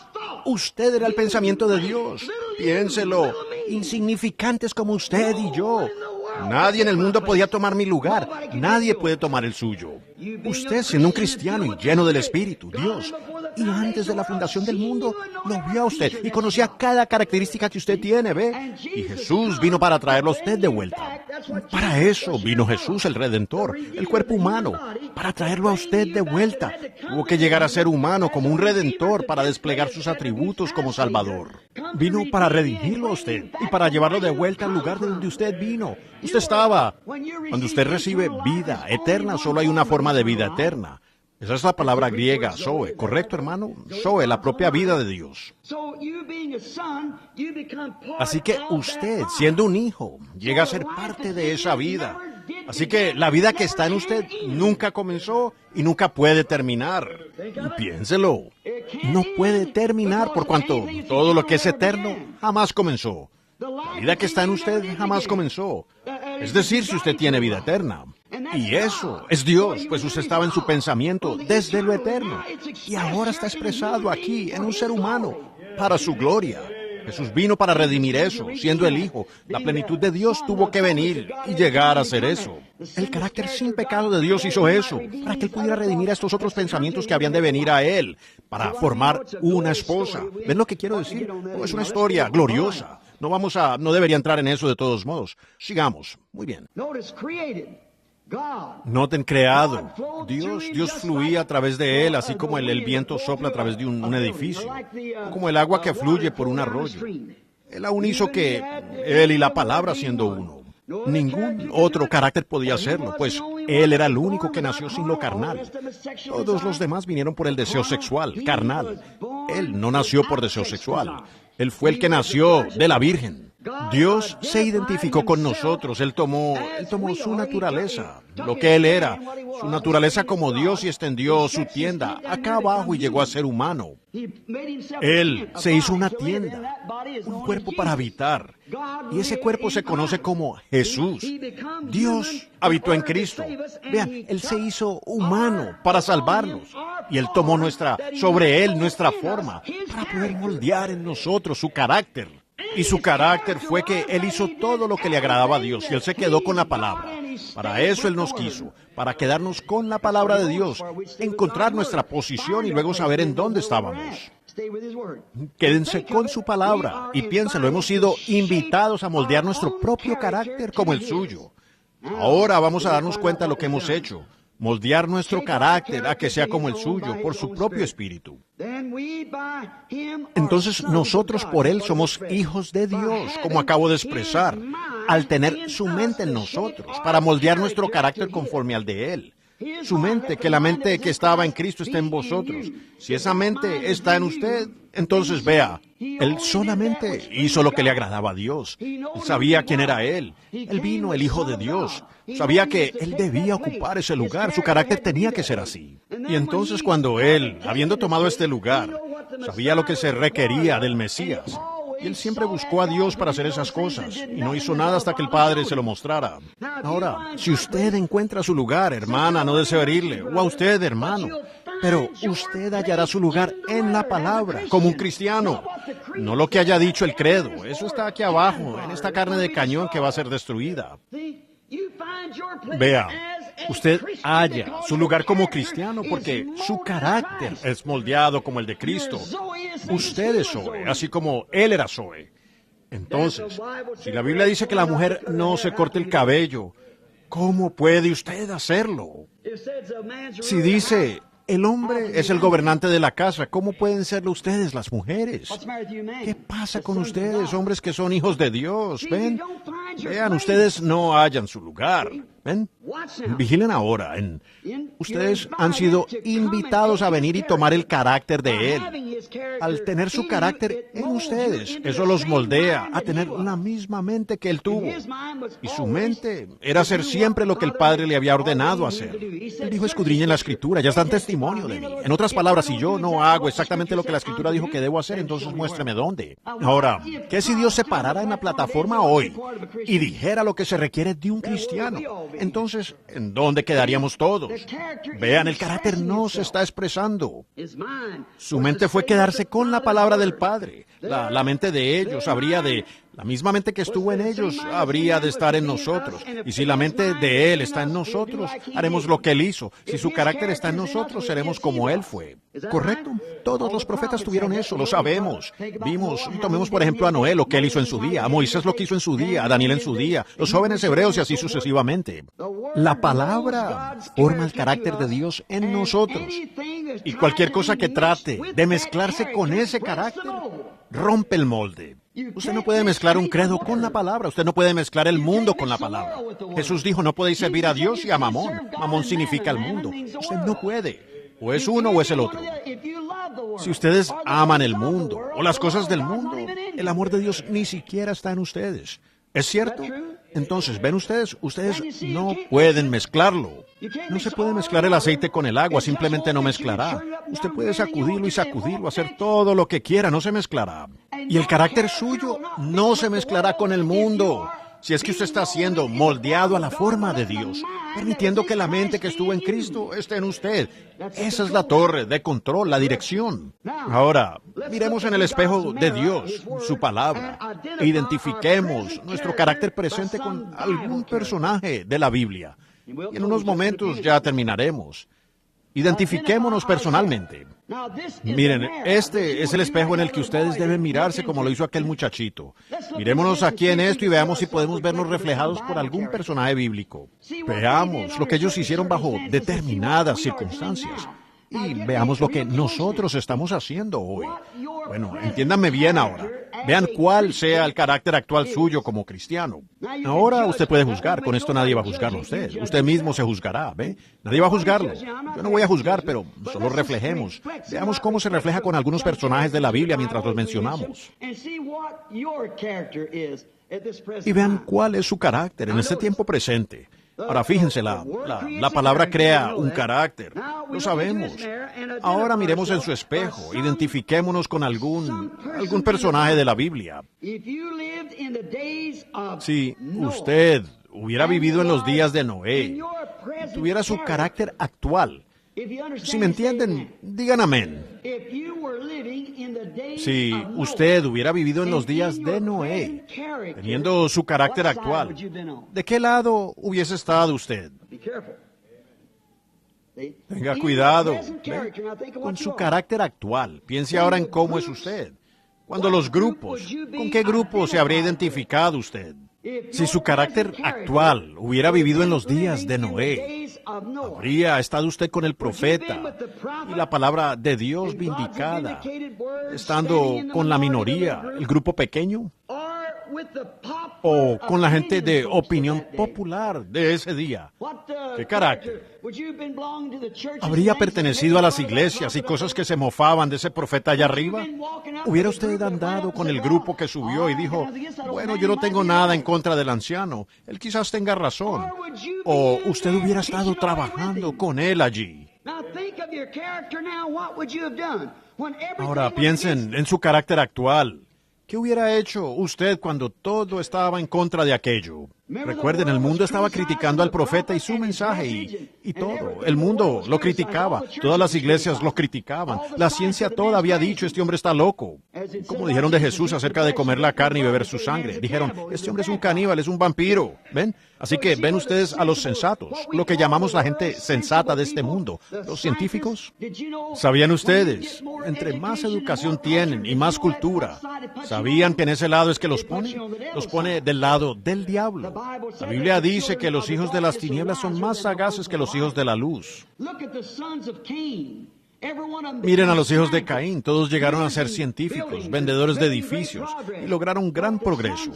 Usted era el pensamiento de Dios. Piénselo. Insignificantes como usted y yo. Nadie en el mundo podía tomar mi lugar. Nadie puede tomar el suyo. Usted, siendo un cristiano y lleno del Espíritu, Dios Y antes de la fundación del mundo, lo vio a usted y conocía cada característica que usted tiene, ¿ve? Y Jesús vino para traerlo a usted de vuelta. Para eso vino Jesús, el Redentor, el cuerpo humano, para traerlo a usted de vuelta. Tuvo que llegar a ser humano como un Redentor para desplegar sus atributos como Salvador. Vino para redimirlo a usted y para llevarlo de vuelta al lugar de donde usted vino. Usted estaba. Cuando usted recibe vida eterna, solo hay una forma de vida eterna. Esa es la palabra griega, Zoe, ¿correcto, hermano? Zoe, la propia vida de Dios. Así que usted, siendo un hijo, llega a ser parte de esa vida. Así que la vida que está en usted nunca comenzó y nunca puede terminar. Y piénselo, no puede terminar por cuanto todo lo que es eterno jamás comenzó. La vida que está en usted jamás comenzó. Es decir, si usted tiene vida eterna. Y eso es Dios, pues usted estaba en su pensamiento desde lo eterno. Y ahora está expresado aquí en un ser humano para su gloria. Jesús vino para redimir eso, siendo el Hijo. La plenitud de Dios tuvo que venir y llegar a hacer eso. El carácter sin pecado de Dios hizo eso, para que Él pudiera redimir a estos otros pensamientos que habían de venir a Él, para formar una esposa. ¿Ven lo que quiero decir? No, es una historia gloriosa. No debería entrar en eso de todos modos. Sigamos. Muy bien. Noten, creado. Dios fluía a través de él, así como el viento sopla a través de un edificio, como el agua que fluye por un arroyo. Él aún hizo que él y la palabra siendo uno. Ningún otro carácter podía hacerlo, pues él era el único que nació sin lo carnal. Todos los demás vinieron por el deseo sexual, carnal. Él no nació por deseo sexual. Él fue el que nació de la Virgen. Dios se identificó con nosotros. Él tomó su naturaleza, lo que Él era, su naturaleza como Dios, y extendió su tienda acá abajo y llegó a ser humano. Él se hizo una tienda, un cuerpo para habitar, y ese cuerpo se conoce como Jesús. Dios habitó en Cristo. Vean, Él se hizo humano para salvarnos, y Él tomó sobre Él nuestra forma, para poder moldear en nosotros su carácter. Y su carácter fue que Él hizo todo lo que le agradaba a Dios, y Él se quedó con la palabra. Para eso Él nos quiso, para quedarnos con la palabra de Dios, encontrar nuestra posición y luego saber en dónde estábamos. Quédense con su palabra y piénsenlo, hemos sido invitados a moldear nuestro propio carácter como el suyo. Ahora vamos a darnos cuenta de lo que hemos hecho. Moldear nuestro carácter a que sea como el suyo, por su propio espíritu. Entonces nosotros por Él somos hijos de Dios, como acabo de expresar, al tener su mente en nosotros, para moldear nuestro carácter conforme al de Él. Su mente, que la mente que estaba en Cristo está en vosotros. Si esa mente está en usted, entonces vea, Él solamente hizo lo que le agradaba a Dios. Él sabía quién era Él. Él vino, el Hijo de Dios. Sabía que Él debía ocupar ese lugar. Su carácter tenía que ser así. Y entonces cuando Él, habiendo tomado este lugar, sabía lo que se requería del Mesías, y Él siempre buscó a Dios para hacer esas cosas, y no hizo nada hasta que el Padre se lo mostrara. Ahora, si usted encuentra su lugar, hermana, no deseo herirle, o a usted, hermano, pero usted hallará su lugar en la palabra, como un cristiano. No lo que haya dicho el credo, eso está aquí abajo, en esta carne de cañón que va a ser destruida. Vea, usted halla su lugar como cristiano porque su carácter es moldeado como el de Cristo. Usted es Zoe, así como Él era Zoe. Entonces, si la Biblia dice que la mujer no se corte el cabello, ¿cómo puede usted hacerlo? Si dice, el hombre es el gobernante de la casa, ¿cómo pueden serlo ustedes, las mujeres? ¿Qué pasa con ustedes, hombres que son hijos de Dios? ¿Ven? Vean, ustedes no hallan su lugar. ¿Ven? Vigilen ahora. Ustedes han sido invitados a venir y tomar el carácter de Él. Al tener su carácter en ustedes, eso los moldea a tener la misma mente que Él tuvo. Y su mente era hacer siempre lo que el Padre le había ordenado hacer. Él dijo, escudriñen la Escritura, ya dan testimonio de mí. En otras palabras, si yo no hago exactamente lo que la Escritura dijo que debo hacer, entonces muéstrame dónde. Ahora, ¿qué si Dios se parara en la plataforma hoy y dijera lo que se requiere de un cristiano? Entonces, ¿en dónde quedaríamos todos? Vean, el carácter no se está expresando. Su mente fue quedarse con la palabra del Padre. La mente de ellos habría de La misma mente que estuvo en ellos habría de estar en nosotros. Y si la mente de Él está en nosotros, haremos lo que Él hizo. Si su carácter está en nosotros, seremos como Él fue. ¿Correcto? Todos los profetas tuvieron eso, lo sabemos. Vimos, tomemos por ejemplo a Noé, lo que él hizo en su día, a Moisés lo que hizo en su día, a Daniel en su día, los jóvenes hebreos y así sucesivamente. La palabra forma el carácter de Dios en nosotros. Y cualquier cosa que trate de mezclarse con ese carácter, rompe el molde. Usted no puede mezclar un credo con la palabra. Usted no puede mezclar el mundo con la palabra. Jesús dijo, no podéis servir a Dios y a Mamón. Mamón significa el mundo. Usted no puede. O es uno o es el otro. Si ustedes aman el mundo o las cosas del mundo, el amor de Dios ni siquiera está en ustedes. ¿Es cierto? Entonces, ¿ven ustedes? Ustedes no pueden mezclarlo. No se puede mezclar el aceite con el agua, simplemente no mezclará. Usted puede sacudirlo y sacudirlo, hacer todo lo que quiera, no se mezclará. Y el carácter suyo no se mezclará con el mundo. Si es que usted está siendo moldeado a la forma de Dios, permitiendo que la mente que estuvo en Cristo esté en usted. Esa es la torre de control, la dirección. Ahora, miremos en el espejo de Dios, su palabra, e identifiquemos nuestro carácter presente con algún personaje de la Biblia. Y en unos momentos ya terminaremos. Identifiquémonos personalmente. Miren, este es el espejo en el que ustedes deben mirarse como lo hizo aquel muchachito. Mirémonos aquí en esto y veamos si podemos vernos reflejados por algún personaje bíblico. Veamos lo que ellos hicieron bajo determinadas circunstancias. Y veamos lo que nosotros estamos haciendo hoy. Bueno, entiéndanme bien ahora. Vean cuál sea el carácter actual suyo como cristiano. Ahora usted puede juzgar. Con esto nadie va a juzgarlo a usted. Usted mismo se juzgará, ¿ve? Nadie va a juzgarlo. Yo no voy a juzgar, pero solo reflejemos. Veamos cómo se refleja con algunos personajes de la Biblia mientras los mencionamos. Y vean cuál es su carácter en este tiempo presente. Ahora fíjense, la palabra crea un carácter. Lo sabemos. Ahora miremos en su espejo. Identifiquémonos con algún personaje de la Biblia. Si usted hubiera vivido en los días de Noé, tuviera su carácter actual. Si me entienden, digan amén. Si usted hubiera vivido en los días de Noé, teniendo su carácter actual, ¿de qué lado hubiese estado usted? Tenga cuidado. Con su carácter actual, piense ahora en cómo es usted. Cuando los grupos, ¿con qué grupo se habría identificado usted? Si su carácter actual hubiera vivido en los días de Noé, habría estado usted con el profeta y la palabra de Dios vindicada, estando con la minoría, el grupo pequeño, o con la gente de opinión popular de ese día. ¿Qué carácter? ¿Habría pertenecido a las iglesias y cosas que se mofaban de ese profeta allá arriba? ¿Hubiera usted andado con el grupo que subió y dijo, bueno, yo no tengo nada en contra del anciano, él quizás tenga razón? ¿O usted hubiera estado trabajando con él allí? Ahora piensen en su carácter actual. ¿Qué hubiera hecho usted cuando todo estaba en contra de aquello? Recuerden, el mundo estaba criticando al profeta y su mensaje y todo. El mundo lo criticaba, todas las iglesias lo criticaban. La ciencia toda había dicho, este hombre está loco. Como dijeron de Jesús acerca de comer la carne y beber su sangre. Dijeron, este hombre es un caníbal, es un vampiro. ¿Ven? Así que ven ustedes a los sensatos, lo que llamamos la gente sensata de este mundo, los científicos. ¿Sabían ustedes? Entre más educación tienen y más cultura, ¿sabían que en ese lado es que los pone? Los pone del lado del diablo. La Biblia dice que los hijos de las tinieblas son más sagaces que los hijos de la luz. Miren a los hijos de Caín, todos llegaron a ser científicos, vendedores de edificios, y lograron gran progreso.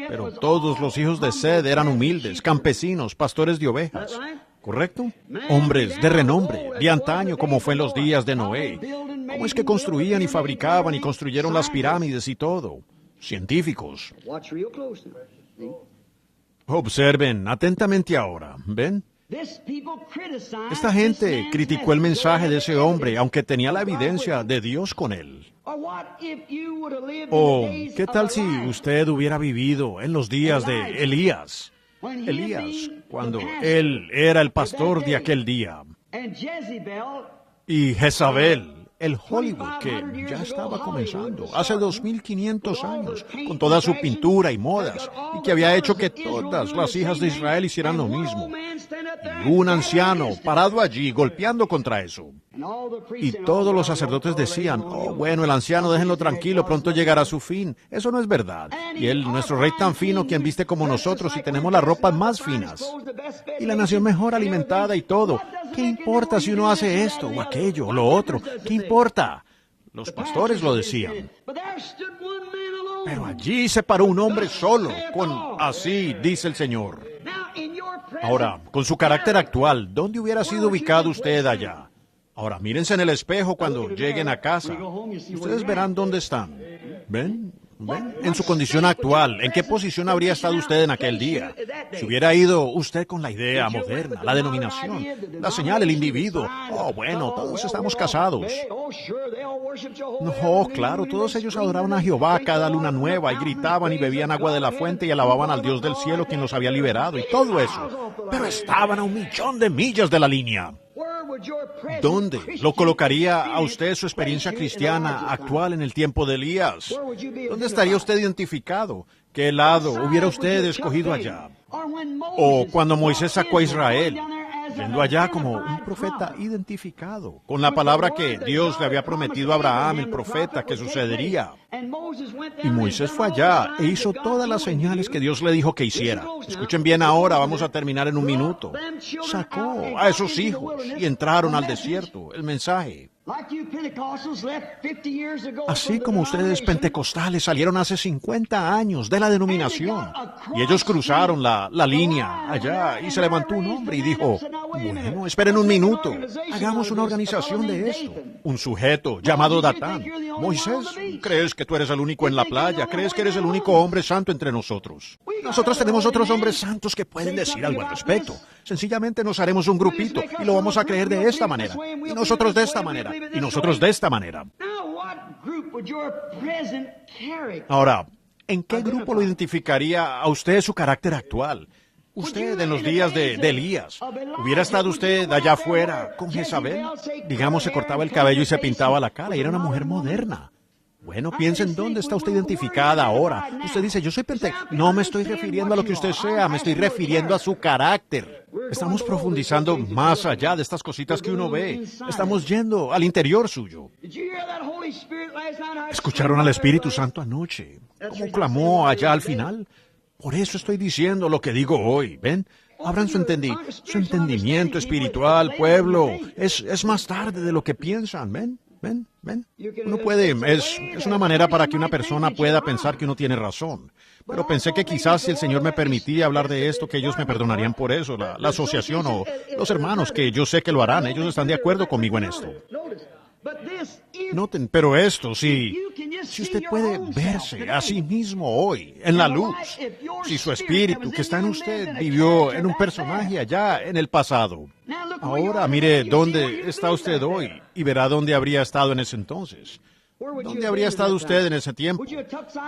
Pero todos los hijos de Sed eran humildes, campesinos, pastores de ovejas. ¿Correcto? Hombres de renombre, de antaño como fue en los días de Noé. ¿Cómo es que construían y fabricaban y construyeron las pirámides y todo? Científicos. Observen atentamente ahora, ¿ven? Esta gente criticó el mensaje de ese hombre, aunque tenía la evidencia de Dios con él. O, ¿qué tal si usted hubiera vivido en los días de Elías? Elías, cuando él era el pastor de aquel día. Y Jezabel, el Hollywood que ya estaba comenzando hace 2500 años, con toda su pintura y modas, y que había hecho que todas las hijas de Israel hicieran lo mismo. Y un anciano parado allí golpeando contra eso. Y todos los sacerdotes decían, oh, bueno, el anciano, déjenlo tranquilo, pronto llegará a su fin. Eso no es verdad. Y él, nuestro rey tan fino, quien viste como nosotros y tenemos las ropas más finas. Y la nación mejor alimentada y todo. ¿Qué importa si uno hace esto o aquello o lo otro? ¿Qué importa? Los pastores lo decían. Pero allí se paró un hombre solo, con así dice el Señor. Ahora, con su carácter actual, ¿dónde hubiera sido ubicado usted allá? Ahora, mírense en el espejo cuando lleguen a casa. Ustedes verán dónde están. ¿Ven? ¿Ven? En su condición actual, ¿en qué posición habría estado usted en aquel día? Si hubiera ido usted con la idea moderna, la denominación, la señal, el individuo. Oh, bueno, todos estamos casados. No, claro, todos ellos adoraban a Jehová cada luna nueva y gritaban y bebían agua de la fuente y alababan al Dios del cielo quien los había liberado y todo eso. Pero estaban a 1.000.000 de millas de la línea. ¿Dónde lo colocaría a usted su experiencia cristiana actual en el tiempo de Elías? ¿Dónde estaría usted identificado? ¿Qué lado hubiera usted escogido allá? O cuando Moisés sacó a Israel, yendo allá como un profeta identificado, con la palabra que Dios le había prometido a Abraham, el profeta, que sucedería. Y Moisés fue allá e hizo todas las señales que Dios le dijo que hiciera. Escuchen bien ahora, vamos a terminar en un minuto. Sacó a esos hijos y entraron al desierto, el mensaje. Así como ustedes pentecostales salieron hace 50 años de la denominación y ellos cruzaron la línea allá y se levantó un hombre y dijo, bueno, esperen un minuto, hagamos una organización de esto. Un sujeto llamado Datán. Moisés, ¿crees que tú eres el único en la playa? ¿Crees que eres el único hombre santo entre nosotros? Nosotros tenemos otros hombres santos que pueden decir algo al respecto. Sencillamente nos haremos un grupito y lo vamos a creer de esta manera. Y nosotros de esta manera. Y nosotros de esta manera. Ahora, ¿en qué grupo lo identificaría a usted su carácter actual? Usted en los días de Elías, ¿hubiera estado usted allá afuera con Jezabel? Digamos, se cortaba el cabello y se pintaba la cara y era una mujer moderna. Bueno, piensen dónde está usted identificada ahora. Usted dice, yo soy pentecostal. No me estoy refiriendo a lo que usted sea, me estoy refiriendo a su carácter. Estamos profundizando más allá de estas cositas que uno ve. Estamos yendo al interior suyo. ¿Escucharon al Espíritu Santo anoche? ¿Cómo clamó allá al final? Por eso estoy diciendo lo que digo hoy, ¿ven? Abran su entendimiento espiritual, pueblo. Es más tarde de lo que piensan, ¿ven? ¿Ven? Uno puede, es una manera para que una persona pueda pensar que uno tiene razón. Pero pensé que quizás si el Señor me permitía hablar de esto, que ellos me perdonarían por eso, la asociación o los hermanos, que yo sé que lo harán. Ellos están de acuerdo conmigo en esto. Noten, pero esto, si usted puede verse a sí mismo hoy, en la luz, si su espíritu que está en usted vivió en un personaje allá en el pasado, ahora mire dónde está usted hoy y verá dónde habría estado en ese entonces. ¿Dónde habría estado usted en ese tiempo?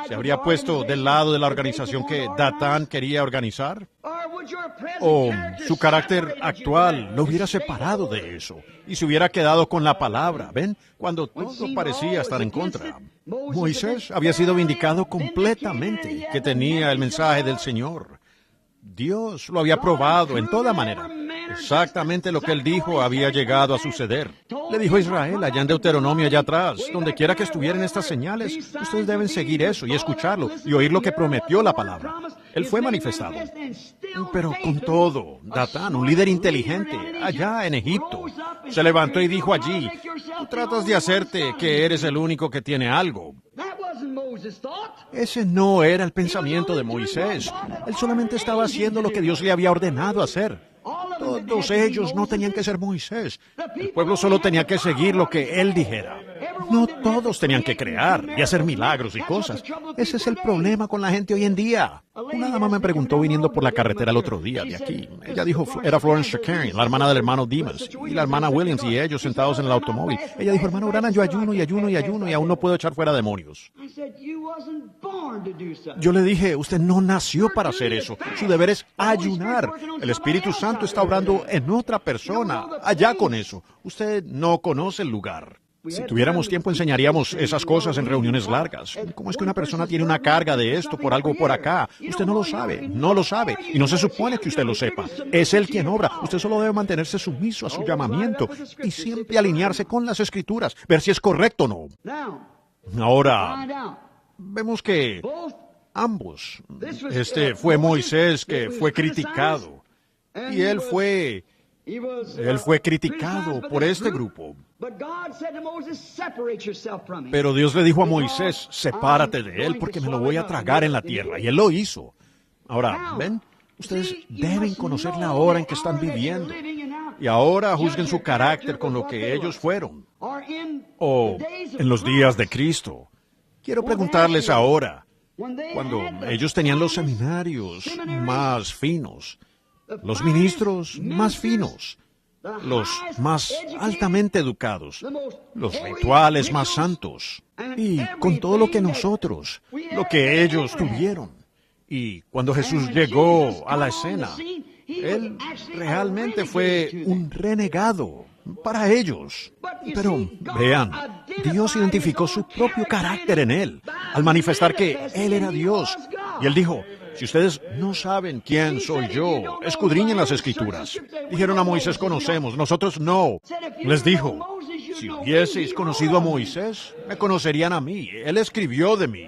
¿Se habría puesto del lado de la organización que Datán quería organizar? ¿O su carácter actual lo hubiera separado de eso y se hubiera quedado con la palabra? ¿Ven? Cuando todo parecía estar en contra. Moisés había sido vindicado completamente, que tenía el mensaje del Señor. Dios lo había probado en toda manera. Exactamente lo que él dijo había llegado a suceder. Le dijo a Israel allá en Deuteronomio, allá atrás, donde quiera que estuvieran estas señales, ustedes deben seguir eso y escucharlo y oír lo que prometió la palabra. Él fue manifestado. Pero con todo, Datán, un líder inteligente, allá en Egipto, se levantó y dijo allí, tú tratas de hacerte que eres el único que tiene algo. Ese no era el pensamiento de Moisés. Él solamente estaba haciendo lo que Dios le había ordenado hacer. Todos ellos no tenían que ser Moisés. El pueblo solo tenía que seguir lo que él dijera. No todos tenían que crear y hacer milagros y cosas. Ese es el problema con la gente hoy en día. Una dama me preguntó viniendo por la carretera el otro día de aquí. Ella dijo, era Florence Shakarian, la hermana del hermano Dimas, y la hermana Williams y ellos sentados en el automóvil. Ella dijo, hermano Branham, yo ayuno y aún no puedo echar fuera demonios. Yo le dije, usted no nació para hacer eso. Su deber es ayunar. El Espíritu Santo está obrando en otra persona, allá con eso. Usted no conoce el lugar. Si tuviéramos tiempo enseñaríamos esas cosas en reuniones largas. ¿Cómo es que una persona tiene una carga de esto por algo por acá? Usted no lo sabe, y no se supone que usted lo sepa. Es Él quien obra. Usted solo debe mantenerse sumiso a su llamamiento y siempre alinearse con las Escrituras, ver si es correcto o no. Ahora, vemos que ambos, fue Moisés que fue criticado, y él fue criticado por este grupo. Pero Dios le dijo a Moisés, sepárate de él porque me lo voy a tragar en la tierra. Y él lo hizo. Ahora, ¿ven? Ustedes deben conocer la hora en que están viviendo. Y ahora juzguen su carácter con lo que ellos fueron. O en los días de Cristo. Quiero preguntarles ahora, cuando ellos tenían los seminarios más finos, los ministros más finos, los más altamente educados, los rituales más santos, y con todo lo que nosotros, lo que ellos tuvieron. Y cuando Jesús llegó a la escena, Él realmente fue un renegado para ellos. Pero vean, Dios identificó su propio carácter en Él, al manifestar que Él era Dios. Y Él dijo, si ustedes no saben quién soy yo, escudriñen las Escrituras. Dijeron a Moisés, conocemos, nosotros no. Les dijo, si hubieseis conocido a Moisés, me conocerían a mí. Él escribió de mí.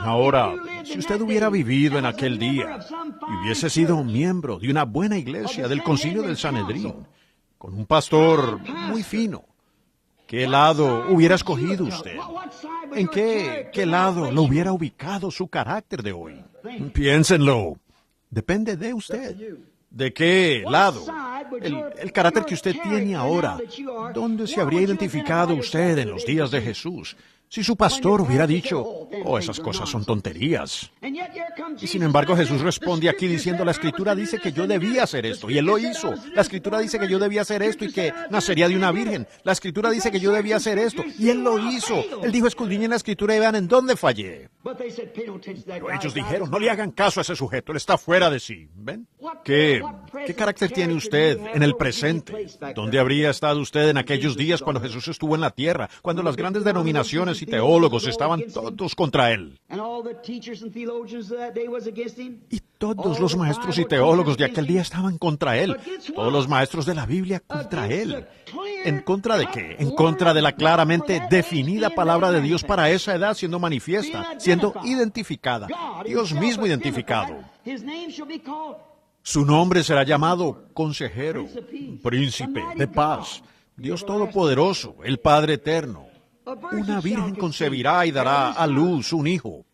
Ahora, si usted hubiera vivido en aquel día y hubiese sido un miembro de una buena iglesia del Concilio del Sanedrín, con un pastor muy fino, ¿qué lado hubiera escogido usted? ¿En qué lado lo hubiera ubicado su carácter de hoy? Piénsenlo. Depende de usted. ¿De qué lado? El carácter que usted tiene ahora, ¿dónde se habría identificado usted en los días de Jesús? Si su pastor hubiera dicho, oh, esas cosas son tonterías. Y sin embargo Jesús responde aquí diciendo, la Escritura dice que yo debía hacer esto, y Él lo hizo. La Escritura dice que yo debía hacer esto y que nacería de una virgen. La Escritura dice que yo debía hacer esto, y Él lo hizo. Él dijo, escudriñen la Escritura y vean en dónde fallé. Pero ellos dijeron, no le hagan caso a ese sujeto, él está fuera de sí. ¿Ven? ¿Qué carácter tiene usted en el presente? ¿Dónde habría estado usted en aquellos días cuando Jesús estuvo en la tierra, cuando las grandes denominaciones y teólogos estaban todos contra Él? Y todos los maestros y teólogos de aquel día estaban contra Él. Todos los maestros de la Biblia contra Él. ¿En contra de qué? En contra de la claramente definida palabra de Dios para esa edad siendo manifiesta, siendo identificada. Dios mismo identificado. Su nombre será llamado Consejero, Príncipe de Paz, Dios Todopoderoso, el Padre Eterno. Una virgen concebirá y dará a luz un hijo.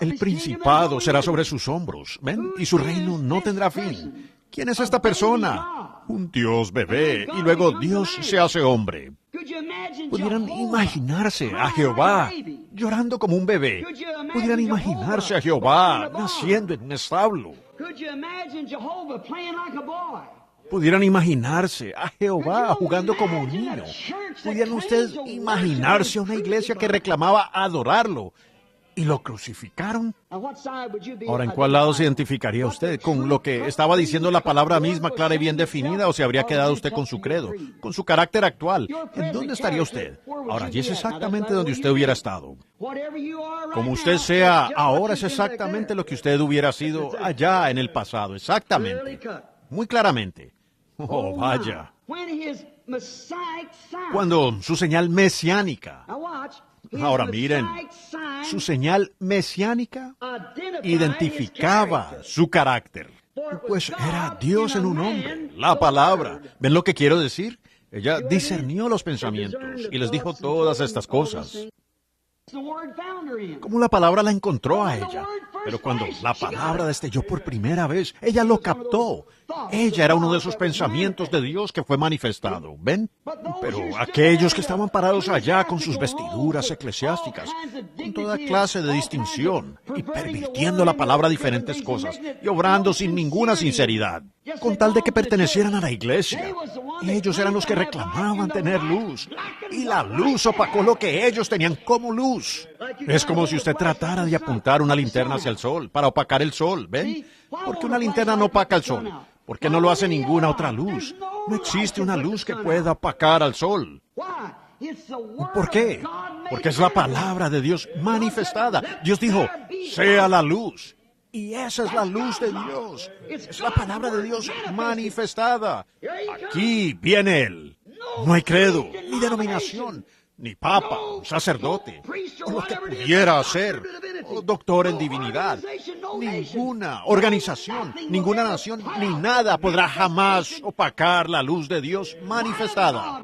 El principado será sobre sus hombros, ¿ven? Y su reino no tendrá fin. ¿Quién es esta persona? Un Dios bebé, y luego Dios se hace hombre. ¿Pudieran imaginarse a Jehová llorando como un bebé? ¿Pudieran imaginarse a Jehová naciendo en un establo? ¿Pudieran imaginarse a Jehová jugando como un niño? ¿Pudieran ustedes imaginarse una iglesia que reclamaba adorarlo y lo crucificaron? Ahora, ¿en cuál lado se identificaría usted? ¿Con lo que estaba diciendo la palabra misma, clara y bien definida, o se habría quedado usted con su credo, con su carácter actual? ¿En dónde estaría usted? Ahora, allí es exactamente donde usted hubiera estado. Como usted sea ahora es exactamente lo que usted hubiera sido allá en el pasado, exactamente, muy claramente. Oh, vaya. Cuando su señal mesiánica. Ahora miren, su señal mesiánica identificaba su carácter. Pues era Dios en un hombre, la palabra. ¿Ven lo que quiero decir? Ella discernió los pensamientos y les dijo todas estas cosas. Como la palabra la encontró a ella. Pero cuando la palabra destelló por primera vez, ella lo captó. Ella era uno de esos pensamientos de Dios que fue manifestado. ¿Ven? Pero aquellos que estaban parados allá con sus vestiduras eclesiásticas, con toda clase de distinción, y pervirtiendo la palabra a diferentes cosas, y obrando sin ninguna sinceridad, con tal de que pertenecieran a la iglesia. Ellos eran los que reclamaban tener luz, y la luz opacó lo que ellos tenían como luz. Es como si usted tratara de apuntar una linterna hacia el sol, para opacar el sol, ¿ven? Porque una linterna no opaca el sol. ¿Por qué no lo hace ninguna otra luz? No existe una luz que pueda opacar al sol. ¿Por qué? Porque es la palabra de Dios manifestada. Dios dijo, sea la luz. Y esa es la luz de Dios. Es la palabra de Dios manifestada. Aquí viene Él. No hay credo, ni denominación, ni papa, sacerdote, o lo que pudiera ser, o doctor en divinidad. Ninguna organización, ninguna nación, ni nada podrá jamás opacar la luz de Dios manifestada.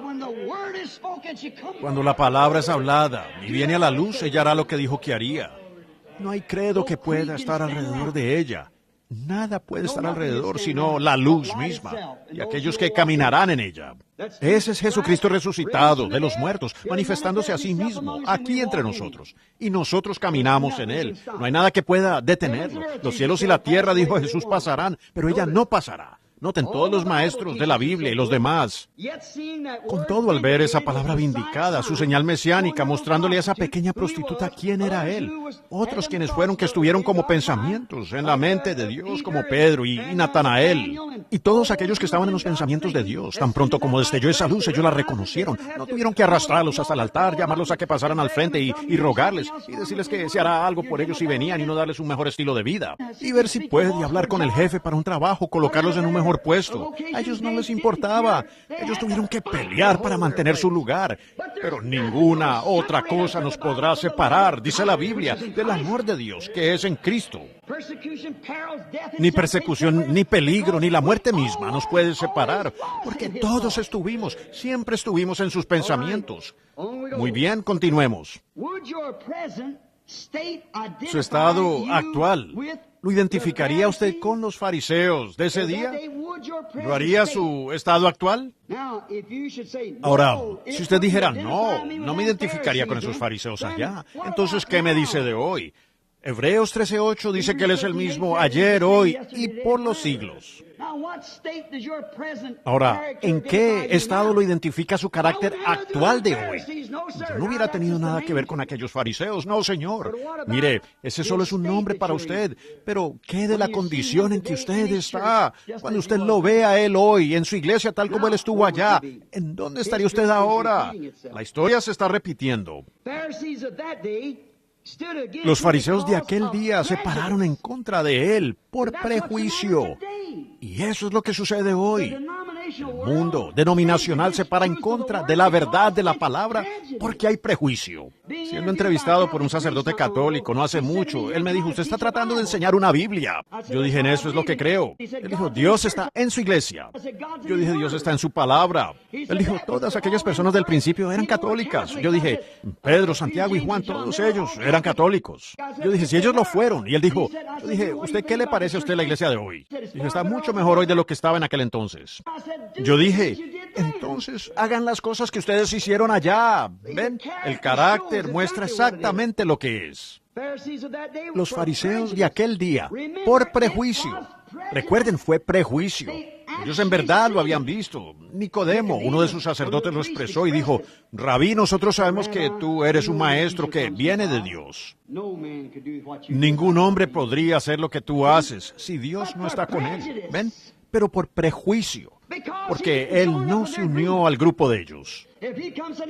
Cuando la palabra es hablada y viene a la luz, ella hará lo que dijo que haría. No hay credo que pueda estar alrededor de ella. Nada puede estar alrededor sino la luz misma y aquellos que caminarán en ella. Ese es Jesucristo resucitado de los muertos, manifestándose a sí mismo, aquí entre nosotros. Y nosotros caminamos en Él. No hay nada que pueda detenerlo. Los cielos y la tierra, dijo Jesús, pasarán, pero ella no pasará. Noten todos los maestros de la Biblia y los demás. Con todo, al ver esa palabra vindicada, su señal mesiánica, mostrándole a esa pequeña prostituta quién era Él. Otros quienes fueron que estuvieron como pensamientos en la mente de Dios, como Pedro y Natanael. Y todos aquellos que estaban en los pensamientos de Dios, tan pronto como destelló esa luz, ellos la reconocieron. No tuvieron que arrastrarlos hasta el altar, llamarlos a que pasaran al frente y rogarles, y decirles que se hará algo por ellos si venían y no darles un mejor estilo de vida. Y ver si puede hablar con el jefe para un trabajo, colocarlos en un mejor puesto. A ellos no les importaba. Ellos tuvieron que pelear para mantener su lugar. Pero ninguna otra cosa nos podrá separar, dice la Biblia, del amor de Dios que es en Cristo. Ni persecución, ni peligro, ni la muerte misma nos puede separar, porque todos siempre estuvimos en sus pensamientos. Muy bien, continuemos. Su estado actual, ¿lo identificaría usted con los fariseos de ese día? ¿Lo haría su estado actual? Ahora, si usted dijera, no me identificaría con esos fariseos allá, entonces, ¿qué me dice de hoy? Hebreos 13:8 dice que Él es el mismo ayer, hoy y por los siglos. Ahora, ¿en qué estado lo identifica su carácter actual de hoy? Yo no hubiera tenido nada que ver con aquellos fariseos, no, señor. Mire, ese solo es un nombre para usted, pero ¿qué de la condición en que usted está? Cuando usted lo ve a Él hoy, en su iglesia tal como Él estuvo allá, ¿en dónde estaría usted ahora? La historia se está repitiendo. Los fariseos de aquel día se pararon en contra de Él por prejuicio. Y eso es lo que sucede hoy. El mundo denominacional se para en contra de la verdad de la palabra porque hay prejuicio. Siendo entrevistado por un sacerdote católico no hace mucho, él me dijo, usted está tratando de enseñar una Biblia. Yo dije, en eso es lo que creo. Él dijo, Dios está en su iglesia. Yo dije, Dios está en su palabra. Él dijo, todas aquellas personas del principio eran católicas. Yo dije, Pedro, Santiago y Juan, todos ellos eran católicos. Yo dije, si ellos lo fueron. Y él dijo, yo dije, ¿usted qué le parece a usted la iglesia de hoy? Dijo, está mucho mejor hoy de lo que estaba en aquel entonces. Yo dije, entonces hagan las cosas que ustedes hicieron allá. ¿Ven? El carácter muestra exactamente lo que es. Los fariseos de aquel día, por prejuicio. Recuerden, fue prejuicio. Ellos en verdad lo habían visto. Nicodemo, uno de sus sacerdotes, lo expresó y dijo, Rabí, nosotros sabemos que tú eres un maestro que viene de Dios. Ningún hombre podría hacer lo que tú haces si Dios no está con él. ¿Ven? Pero por prejuicio, porque Él no se unió al grupo de ellos.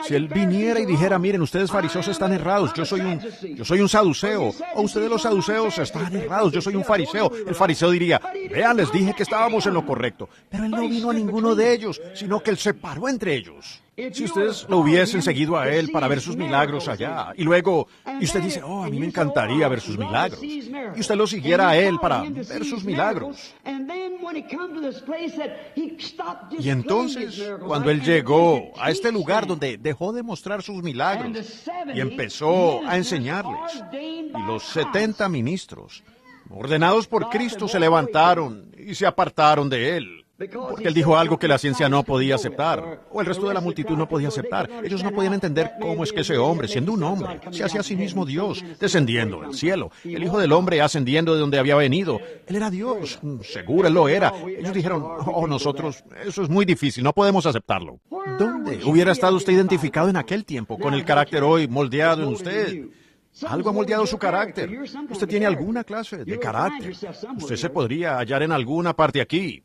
Si Él viniera y dijera, miren, ustedes fariseos están errados, yo soy un saduceo, o ustedes los saduceos están errados, yo soy un fariseo, el fariseo diría, vean, les dije que estábamos en lo correcto, pero Él no vino a ninguno de ellos, sino que Él se paró entre ellos. Si ustedes lo hubiesen seguido a Él para ver sus milagros allá, y luego, y usted dice, a mí me encantaría ver sus milagros, y usted lo siguiera a Él para ver sus milagros. Y entonces, cuando Él llegó a este lugar donde dejó de mostrar sus milagros y empezó a enseñarles, y los 70 ministros, ordenados por Cristo, se levantaron y se apartaron de Él. Porque Él dijo algo que la ciencia no podía aceptar, o el resto de la multitud no podía aceptar. Ellos no podían entender cómo es que ese hombre, siendo un hombre, se hacía a sí mismo Dios, descendiendo del cielo. El Hijo del Hombre ascendiendo de donde había venido. Él era Dios, seguro Él lo era. Ellos dijeron, nosotros, eso es muy difícil, no podemos aceptarlo. ¿Dónde hubiera estado usted identificado en aquel tiempo, con el carácter hoy moldeado en usted? Algo ha moldeado su carácter. Usted tiene alguna clase de carácter. Usted se podría hallar en alguna parte aquí.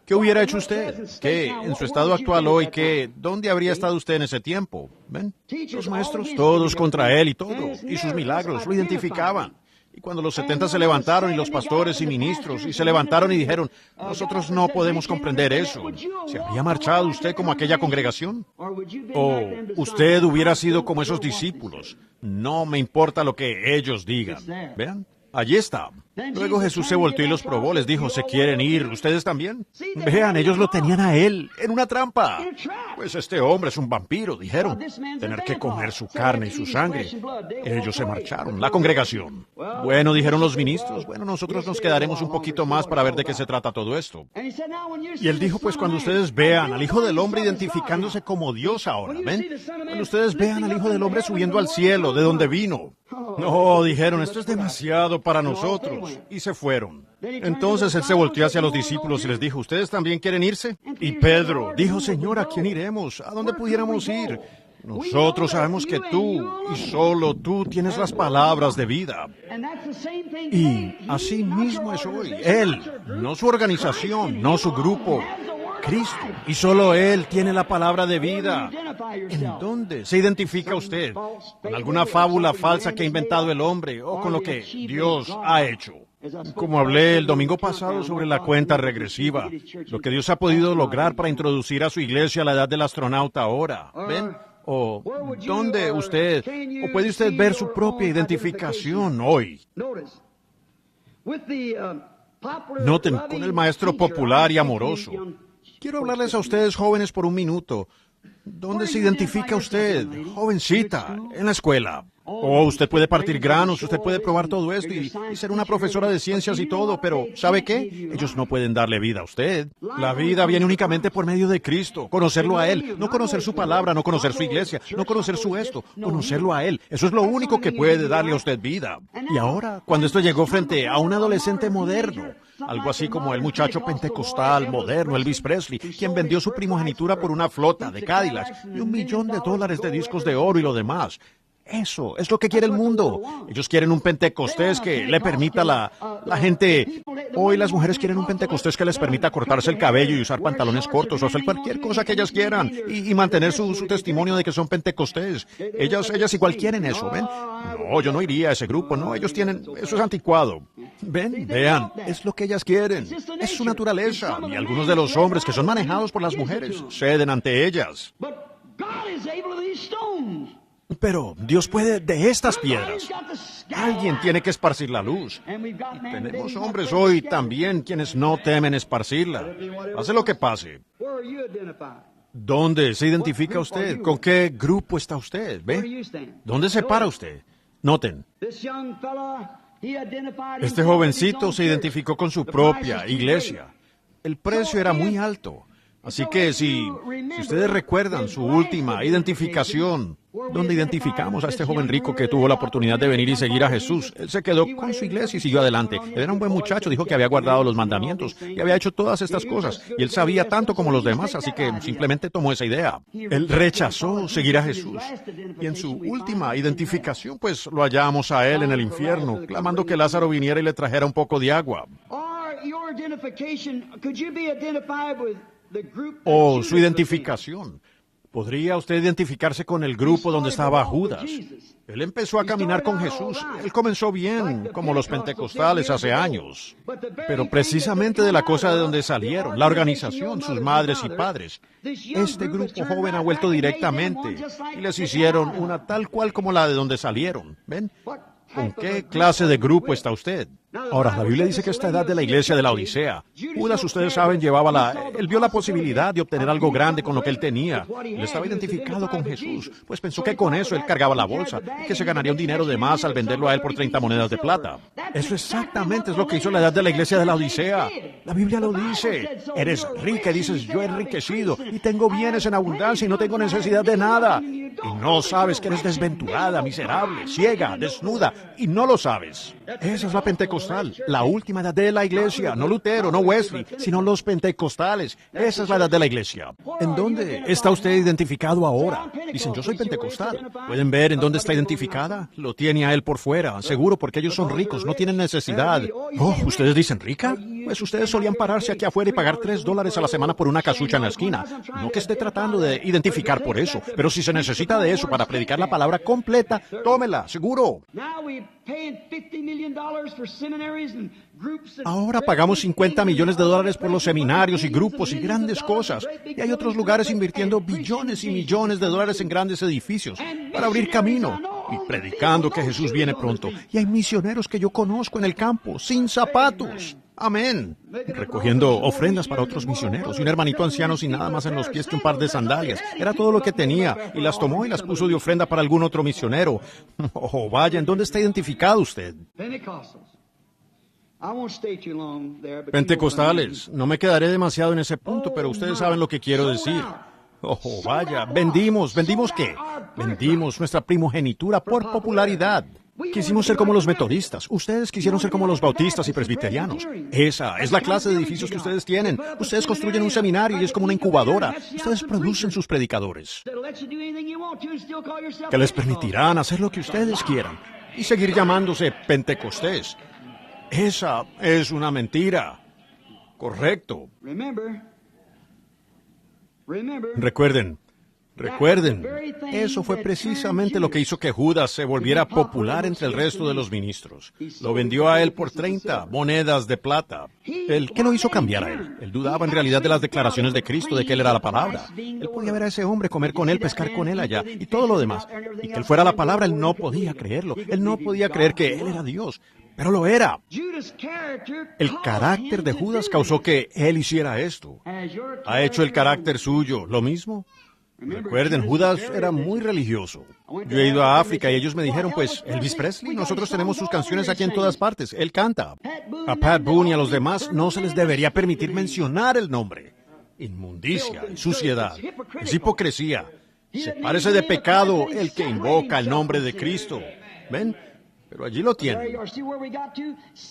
¿Qué hubiera hecho usted? ¿Qué, en su estado actual hoy, dónde habría estado usted en ese tiempo? ¿Ven? Los maestros, todos contra él y todo, y sus milagros lo identificaban. Y cuando los 70 se levantaron, y los pastores y ministros, y se levantaron y dijeron, nosotros no podemos comprender eso, ¿se habría marchado usted como aquella congregación? ¿O usted hubiera sido como esos discípulos? No me importa lo que ellos digan. ¿Vean? Allí está. Luego Jesús se volteó y los probó, les dijo, ¿se quieren ir ustedes también? Vean, ellos lo tenían a él, en una trampa. Pues este hombre es un vampiro, dijeron. Tener que comer su carne y su sangre. Ellos se marcharon, la congregación. Bueno, dijeron los ministros, bueno, nosotros nos quedaremos un poquito más para ver de qué se trata todo esto. Y él dijo, pues cuando ustedes vean al Hijo del Hombre identificándose como Dios ahora, ¿ven? Cuando ustedes vean al Hijo del Hombre subiendo al cielo, de donde vino. No, dijeron, esto es demasiado para nosotros. Y se fueron. Entonces él se volteó hacia los discípulos y les dijo, ¿ustedes también quieren irse? Y Pedro dijo, Señor, ¿a quién iremos? ¿A dónde pudiéramos ir? Nosotros sabemos que tú, y solo tú, tienes las palabras de vida. Y así mismo es hoy. Él, no su organización, no su grupo. Cristo, y solo Él tiene la palabra de vida. ¿En dónde se identifica usted? ¿Con alguna fábula falsa que ha inventado el hombre o con lo que Dios ha hecho? Como hablé el domingo pasado sobre la cuenta regresiva, lo que Dios ha podido lograr para introducir a su iglesia a la edad del astronauta ahora. ¿Ven? ¿O dónde usted, o puede usted ver su propia identificación hoy? Noten, con el maestro popular y amoroso. Quiero hablarles a ustedes jóvenes por un minuto. ¿Dónde se identifica usted, jovencita, en la escuela? Oh, usted puede partir granos, usted puede probar todo esto y ser una profesora de ciencias y todo, pero ¿sabe qué? Ellos no pueden darle vida a usted. La vida viene únicamente por medio de Cristo, conocerlo a Él, no conocer su palabra, no conocer su iglesia, no conocer su esto, conocerlo a Él. Eso es lo único que puede darle a usted vida. Y ahora, cuando esto llegó frente a un adolescente moderno, algo así como el muchacho pentecostal moderno, Elvis Presley, quien vendió su primogenitura por una flota de Cadillacs y $1 millón de discos de oro y lo demás. Eso es lo que quiere el mundo. Ellos quieren un Pentecostés que le permita a la gente... Hoy las mujeres quieren un Pentecostés que les permita cortarse el cabello y usar pantalones cortos o hacer cualquier cosa que ellas quieran y mantener su testimonio de que son Pentecostés. Ellas igual quieren eso, ¿ven? No, yo no iría a ese grupo, no, ellos tienen... Eso es anticuado. ¿Ven? Vean, es lo que ellas quieren. Es su naturaleza. Y algunos de los hombres que son manejados por las mujeres ceden ante ellas. Pero Dios puede de estas piedras. Alguien tiene que esparcir la luz. Y tenemos hombres hoy también quienes no temen esparcirla. Pase lo que pase. ¿Dónde se identifica usted? ¿Con qué grupo está usted? ¿Ve? ¿Dónde se para usted? Noten. Este jovencito se identificó con su propia iglesia. El precio era muy alto. Así que si ustedes recuerdan su última identificación, donde identificamos a este joven rico que tuvo la oportunidad de venir y seguir a Jesús, él se quedó con su iglesia y siguió adelante. Él era un buen muchacho, dijo que había guardado los mandamientos y había hecho todas estas cosas. Y él sabía tanto como los demás, así que simplemente tomó esa idea. Él rechazó seguir a Jesús. Y en su última identificación, pues lo hallamos a él en el infierno, clamando que Lázaro viniera y le trajera un poco de agua. O su identificación. ¿Podría usted identificarse con el grupo donde estaba Judas? Él empezó a caminar con Jesús. Él comenzó bien, como los pentecostales hace años. Pero precisamente de la cosa de donde salieron, la organización, sus madres y padres, este grupo joven ha vuelto directamente y les hicieron una tal cual como la de donde salieron. ¿Ven? ¿Con qué clase de grupo está usted? Ahora, la Biblia dice que esta edad de la iglesia de la Odisea, Judas, ustedes saben, él vio la posibilidad de obtener algo grande con lo que él tenía. Él estaba identificado con Jesús, pues pensó que con eso él cargaba la bolsa y que se ganaría un dinero de más al venderlo a él por 30 monedas de plata. Eso exactamente es lo que hizo la edad de la iglesia de la Odisea. La Biblia lo dice. Eres rica y dices, yo he enriquecido y tengo bienes en abundancia y no tengo necesidad de nada. Y no sabes que eres desventurada, miserable, ciega, desnuda, y no lo sabes. Esa es la pentecostal, la última edad de la iglesia, no Lutero, no Wesley, sino los pentecostales. Esa es la edad de la iglesia. ¿En dónde está usted identificado ahora? Dicen, yo soy pentecostal. ¿Pueden ver en dónde está identificada? Lo tiene a él por fuera, seguro, porque ellos son ricos, no tienen necesidad. Oh, ¿ustedes dicen rica? Pues ustedes solían pararse aquí afuera y pagar $3 a la semana por una casucha en la esquina. No que esté tratando de identificar por eso, pero si se necesita de eso para predicar la palabra completa, tómela, seguro. Ahora pagamos $50 millones por los seminarios y grupos y grandes cosas. Y hay otros lugares invirtiendo billones y millones de dólares en grandes edificios para abrir camino y predicando que Jesús viene pronto. Y hay misioneros que yo conozco en el campo, sin zapatos. Amén. Recogiendo ofrendas para otros misioneros. Y un hermanito anciano sin nada más en los pies que un par de sandalias. Era todo lo que tenía. Y las tomó y las puso de ofrenda para algún otro misionero. Oh, vaya, ¿en dónde está identificado usted? Pentecostales. No me quedaré demasiado en ese punto, pero ustedes saben lo que quiero decir. Oh, vaya. ¿Vendimos qué? Vendimos nuestra primogenitura por popularidad. Quisimos ser como los metodistas. Ustedes quisieron ser como los bautistas y presbiterianos. Esa es la clase de edificios que ustedes tienen. Ustedes construyen un seminario y es como una incubadora. Ustedes producen sus predicadores, que les permitirán hacer lo que ustedes quieran y seguir llamándose Pentecostés. Esa es una mentira. Correcto. Recuerden, eso fue precisamente lo que hizo que Judas se volviera popular entre el resto de los ministros. Lo vendió a él por 30 monedas de plata. ¿Qué lo hizo cambiar a él? Él dudaba en realidad de las declaraciones de Cristo, de que él era la palabra. Él podía ver a ese hombre, comer con él, pescar con él allá, y todo lo demás. Y que él fuera la palabra, él no podía creerlo. Él no podía creer que él era Dios. Pero lo era. El carácter de Judas causó que él hiciera esto. ¿Ha hecho el carácter suyo lo mismo? Recuerden, Judas era muy religioso. Yo he ido a África y ellos me dijeron, pues, Elvis Presley, nosotros tenemos sus canciones aquí en todas partes. Él canta. A Pat Boone y a los demás no se les debería permitir mencionar el nombre. Inmundicia y suciedad. Es hipocresía. Se parece de pecado el que invoca el nombre de Cristo. ¿Ven? Pero allí lo tienen.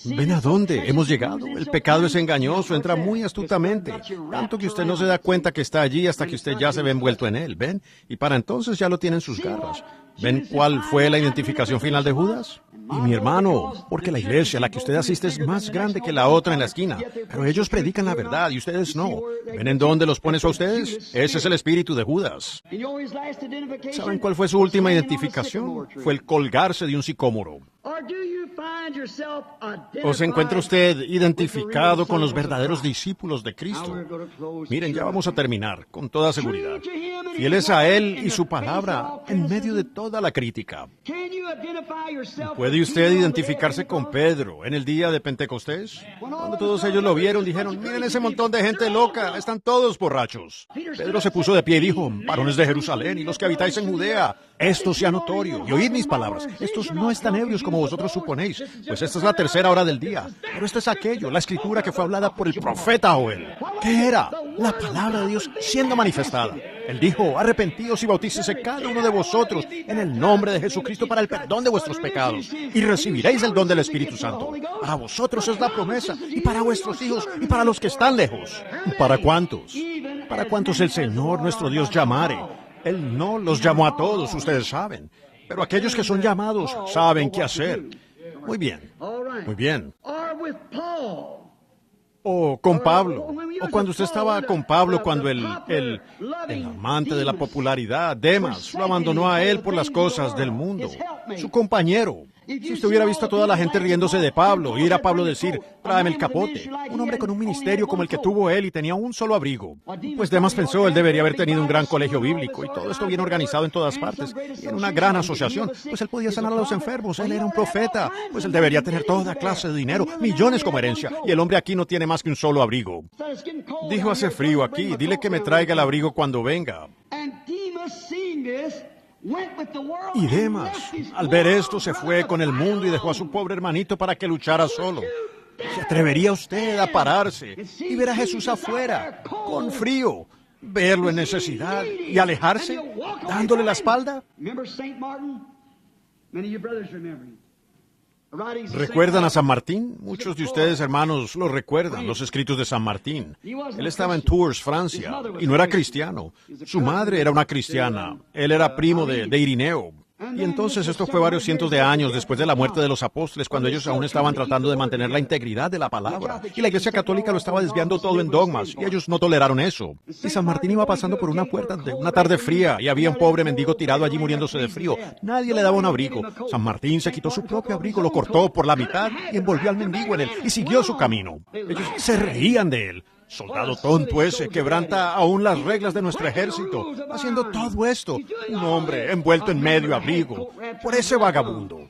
¿Ven a dónde hemos llegado? El pecado es engañoso, entra muy astutamente, tanto que usted no se da cuenta que está allí hasta que usted ya se ve envuelto en él, ¿ven? Y para entonces ya lo tiene en sus garras. ¿Ven cuál fue la identificación final de Judas? Y mi hermano, porque la iglesia a la que usted asiste es más grande que la otra en la esquina, pero ellos predican la verdad y ustedes no. ¿Ven en dónde los pone eso a ustedes? Ese es el espíritu de Judas. ¿Saben cuál fue su última identificación? Fue el colgarse de un sicómoro. ¿O se encuentra usted identificado con los verdaderos discípulos de Cristo? Miren, ya vamos a terminar, con toda seguridad. Fieles a Él y su palabra en medio de toda la crítica. ¿Puede usted identificarse con Pedro en el día de Pentecostés? Cuando todos ellos lo vieron, dijeron, miren ese montón de gente loca, están todos borrachos. Pedro se puso de pie y dijo, varones de Jerusalén y los que habitáis en Judea, esto sea notorio, y oíd mis palabras, estos no están ebrios como vosotros suponéis, pues esta es la tercera hora del día. Pero esto es aquello, la escritura que fue hablada por el profeta Joel. ¿Qué era? La palabra de Dios siendo manifestada. Él dijo, arrepentíos y bautícese cada uno de vosotros en el nombre de Jesucristo para el perdón de vuestros pecados, y recibiréis el don del Espíritu Santo. Para vosotros es la promesa, y para vuestros hijos, y para los que están lejos. ¿Para cuántos? ¿Para cuántos el Señor nuestro Dios llamare? Él no los llamó a todos, ustedes saben. Pero aquellos que son llamados saben qué hacer. Muy bien, muy bien. O con Pablo, o cuando usted estaba con Pablo, cuando el amante de la popularidad, Demas, lo abandonó a él por las cosas del mundo, su compañero. Si usted hubiera visto a toda la gente riéndose de Pablo, y ir a Pablo decir, tráeme el capote, un hombre con un ministerio como el que tuvo él y tenía un solo abrigo. Pues Demas pensó, él debería haber tenido un gran colegio bíblico y todo esto bien organizado en todas partes, y en una gran asociación, pues él podía sanar a los enfermos, él era un profeta, pues él debería tener toda clase de dinero, millones como herencia, y el hombre aquí no tiene más que un solo abrigo. Dijo, hace frío aquí, dile que me traiga el abrigo cuando venga. Y Demas, al ver esto, se fue con el mundo y dejó a su pobre hermanito para que luchara solo. ¿Se atrevería usted a pararse y ver a Jesús afuera, con frío, verlo en necesidad y alejarse, dándole la espalda. ¿Recuerdan a San Martín? Muchos de ustedes, hermanos, lo recuerdan, los escritos de San Martín. Él estaba en Tours, Francia, y no era cristiano. Su madre era una cristiana. Él era primo de Irineo. Y entonces esto fue varios cientos de años después de la muerte de los apóstoles, cuando ellos aún estaban tratando de mantener la integridad de la palabra. Y la Iglesia Católica lo estaba desviando todo en dogmas, y ellos no toleraron eso. Y San Martín iba pasando por una puerta de una tarde fría, y había un pobre mendigo tirado allí muriéndose de frío. Nadie le daba un abrigo. San Martín se quitó su propio abrigo, lo cortó por la mitad y envolvió al mendigo en él, y siguió su camino. Ellos se reían de él. Soldado tonto ese, quebranta aún las reglas de nuestro ejército, haciendo todo esto. Un hombre envuelto en medio abrigo por ese vagabundo.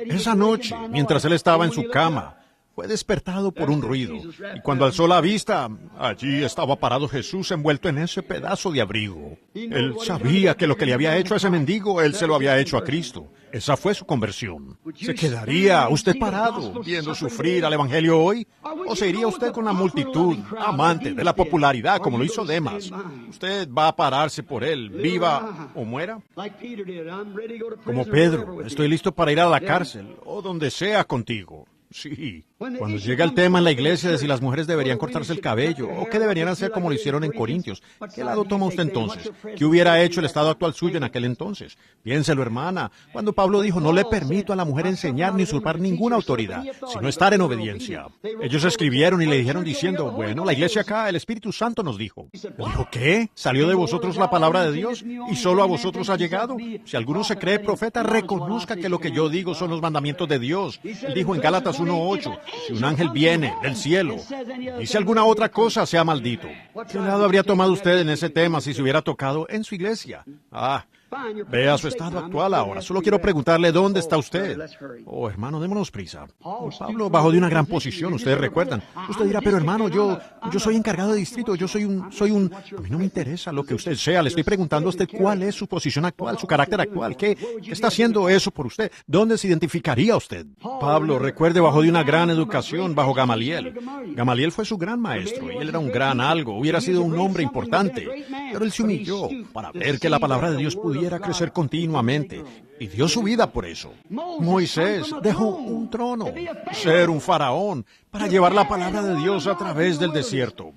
Esa noche, mientras él estaba en su cama, fue despertado por un ruido, y cuando alzó la vista, allí estaba parado Jesús envuelto en ese pedazo de abrigo. Él sabía que lo que le había hecho a ese mendigo, él se lo había hecho a Cristo. Esa fue su conversión. ¿Se quedaría usted parado viendo sufrir al Evangelio hoy? ¿O se iría usted con la multitud, amante de la popularidad, como lo hizo Demas? ¿Usted va a pararse por él, viva o muera? Como Pedro, estoy listo para ir a la cárcel, o donde sea contigo. Sí. Cuando llega el tema en la iglesia de si las mujeres deberían cortarse el cabello o qué deberían hacer como lo hicieron en Corintios, ¿qué lado toma usted entonces? ¿Qué hubiera hecho el estado actual suyo en aquel entonces? Piénselo, hermana. Cuando Pablo dijo, no le permito a la mujer enseñar ni usurpar ninguna autoridad, sino estar en obediencia. Ellos escribieron y le dijeron diciendo, bueno, la iglesia acá, el Espíritu Santo nos dijo. Él dijo, ¿qué? ¿Salió de vosotros la palabra de Dios y solo a vosotros ha llegado? Si alguno se cree profeta, reconozca que lo que yo digo son los mandamientos de Dios. Él dijo en Gálatas 1:8, si un ángel viene del cielo y dice alguna otra cosa, sea maldito. ¿Qué lado habría tomado usted en ese tema si se hubiera tocado en su iglesia? Vea su estado actual ahora. Solo quiero preguntarle dónde está usted. Oh, hermano, démonos prisa. Pablo bajó de una gran posición, ustedes recuerdan. Usted dirá, pero hermano, yo soy encargado de distrito, yo soy un... A mí no me interesa lo que usted sea, le estoy preguntando a usted cuál es su posición actual, su carácter actual. ¿Qué está haciendo eso por usted? ¿Dónde se identificaría usted? Pablo, recuerde, bajó de una gran educación bajo Gamaliel. Gamaliel fue su gran maestro y él era un gran algo, hubiera sido un hombre importante. Pero él se humilló para ver que la palabra de Dios pudiera crecer continuamente, y dio su vida por eso. Moisés dejó un trono, ser un faraón, para llevar la palabra de Dios a través del desierto.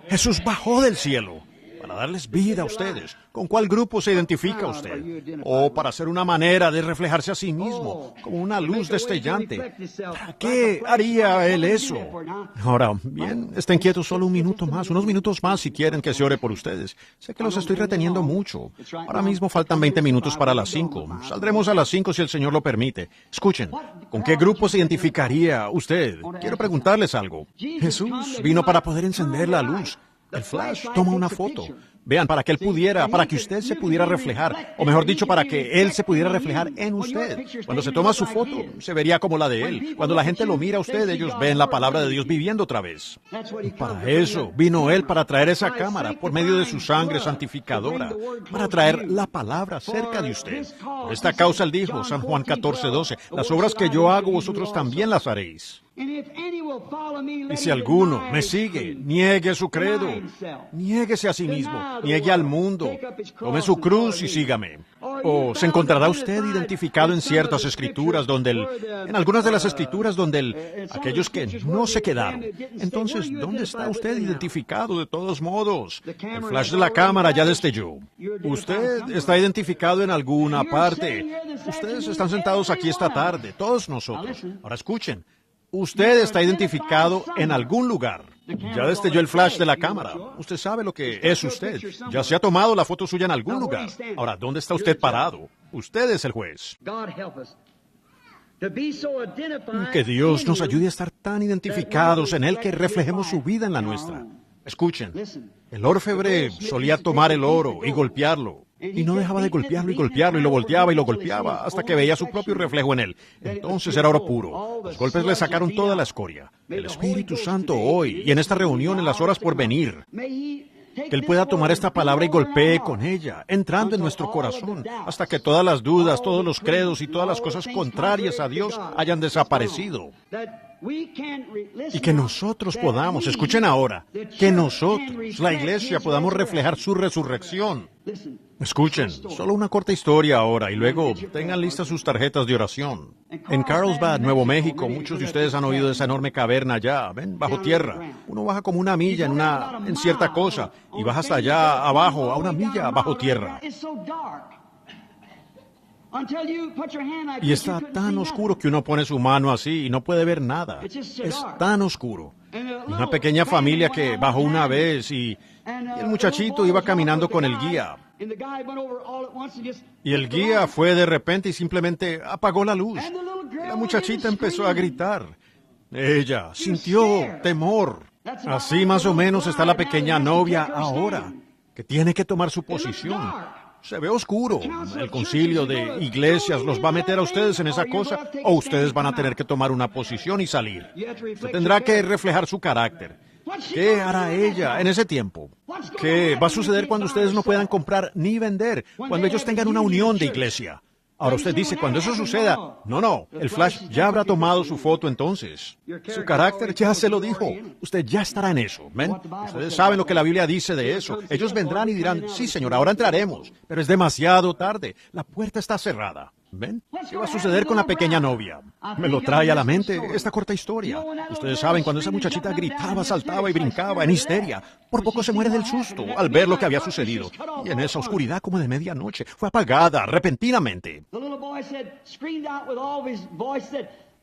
Jesús bajó del cielo para darles vida a ustedes. ¿Con cuál grupo se identifica usted? O para ser una manera de reflejarse a sí mismo, como una luz destellante. ¿Para qué haría él eso? Ahora, bien, estén quietos solo un minuto más, unos minutos más si quieren que se ore por ustedes. Sé que los estoy reteniendo mucho. Ahora mismo faltan 20 minutos para las 5. Saldremos a las 5 si el Señor lo permite. Escuchen, ¿con qué grupo se identificaría usted? Quiero preguntarles algo. Jesús vino para poder encender la luz. El flash toma una foto. Vean, para que usted se pudiera reflejar, o mejor dicho, para que él se pudiera reflejar en usted. Cuando se toma su foto, se vería como la de él. Cuando la gente lo mira a usted, ellos ven la palabra de Dios viviendo otra vez. Y para eso vino él, para traer esa cámara, por medio de su sangre santificadora, para traer la palabra cerca de usted. Por esta causa él dijo, San Juan 14:12, las obras que yo hago, vosotros también las haréis. Y si alguno me sigue, niegue su credo, niéguese a sí mismo, niegue al mundo, tome su cruz y sígame. O se encontrará usted identificado en ciertas escrituras en algunas de las escrituras aquellos que no se quedaron. Entonces, ¿dónde está usted identificado de todos modos? El flash de la cámara ya destelló. Usted está identificado en alguna parte. Ustedes están sentados aquí esta tarde, todos nosotros. Ahora escuchen. Usted está identificado en algún lugar. Ya destelló el flash de la cámara. Usted sabe lo que es usted. Ya se ha tomado la foto suya en algún lugar. Ahora, ¿dónde está usted parado? Usted es el juez. Que Dios nos ayude a estar tan identificados en Él que reflejemos su vida en la nuestra. Escuchen, el orfebre solía tomar el oro y golpearlo. Y no dejaba de golpearlo y lo volteaba y lo golpeaba hasta que veía su propio reflejo en él. Entonces era oro puro. Los golpes le sacaron toda la escoria. El Espíritu Santo hoy y en esta reunión en las horas por venir, que Él pueda tomar esta palabra y golpee con ella, entrando en nuestro corazón, hasta que todas las dudas, todos los credos y todas las cosas contrarias a Dios hayan desaparecido. Y que nosotros podamos, escuchen ahora, que nosotros, la iglesia, podamos reflejar su resurrección. Escuchen, solo una corta historia ahora y luego tengan listas sus tarjetas de oración. En Carlsbad, Nuevo México, muchos de ustedes han oído de esa enorme caverna allá, ven, bajo tierra. Uno baja como una milla en cierta cosa y baja hasta allá abajo, a una milla bajo tierra. Y está tan oscuro que uno pone su mano así y no puede ver nada. Es tan oscuro. Y una pequeña familia que bajó una vez y el muchachito iba caminando con el guía. Y el guía fue de repente y simplemente apagó la luz. La muchachita empezó a gritar. Ella sintió temor. Así más o menos está la pequeña novia ahora, que tiene que tomar su posición. Se ve oscuro. El concilio de iglesias los va a meter a ustedes en esa cosa o ustedes van a tener que tomar una posición y salir. Usted tendrá que reflejar su carácter. ¿Qué hará ella en ese tiempo? ¿Qué va a suceder cuando ustedes no puedan comprar ni vender? Cuando ellos tengan una unión de iglesia. Ahora usted dice, cuando eso suceda, no, el flash ya habrá tomado su foto entonces. Su carácter ya se lo dijo. Usted ya estará en eso, ¿ven? Ustedes saben lo que la Biblia dice de eso. Ellos vendrán y dirán, sí, señor, ahora entraremos. Pero es demasiado tarde. La puerta está cerrada. ¿Ven? ¿Qué va a suceder con la pequeña novia? Me lo trae a la mente esta corta historia. Ustedes saben, cuando esa muchachita gritaba, saltaba y brincaba en histeria, por poco se muere del susto al ver lo que había sucedido. Y en esa oscuridad como de medianoche, fue apagada repentinamente.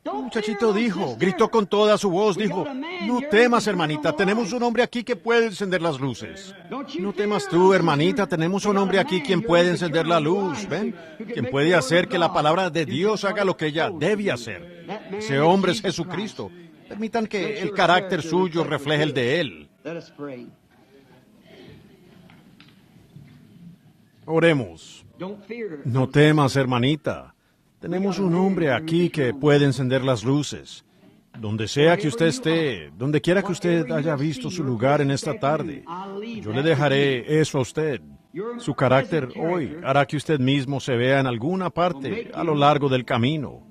El muchachito gritó con toda su voz, dijo, no temas, hermanita, tenemos un hombre aquí que puede encender las luces. No temas tú, hermanita, tenemos un hombre aquí quien puede encender la luz, ¿ven? Quien puede hacer que la palabra de Dios haga lo que ella debe hacer. Ese hombre es Jesucristo. Permitan que el carácter suyo refleje el de Él. Oremos. No temas, hermanita. Tenemos un hombre aquí que puede encender las luces. Donde sea que usted esté, donde quiera que usted haya visto su lugar en esta tarde, yo le dejaré eso a usted. Su carácter hoy hará que usted mismo se vea en alguna parte a lo largo del camino.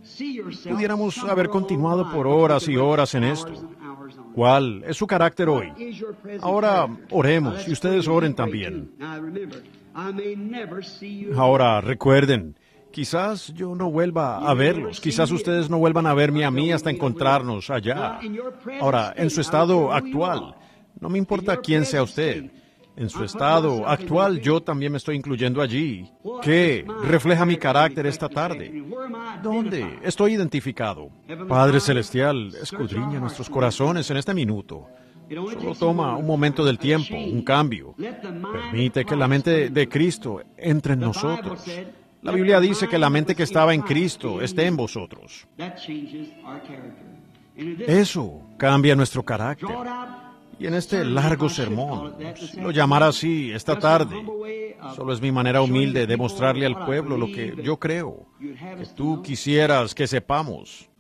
Pudiéramos haber continuado por horas y horas en esto. ¿Cuál es su carácter hoy? Ahora oremos y ustedes oren también. Ahora recuerden, quizás yo no vuelva a verlos, quizás ustedes no vuelvan a verme a mí hasta encontrarnos allá. Ahora, en su estado actual, no me importa quién sea usted, en su estado actual yo también me estoy incluyendo allí. ¿Qué refleja mi carácter esta tarde? ¿Dónde estoy identificado? Padre Celestial, escudriña nuestros corazones en este minuto. Solo toma un momento del tiempo, un cambio. Permite que la mente de Cristo entre en nosotros. La Biblia dice que la mente que estaba en Cristo esté en vosotros. Eso cambia nuestro carácter. Y en este largo sermón, si lo llamara así esta tarde, solo es mi manera humilde de mostrarle al pueblo lo que yo creo, que tú quisieras que sepamos.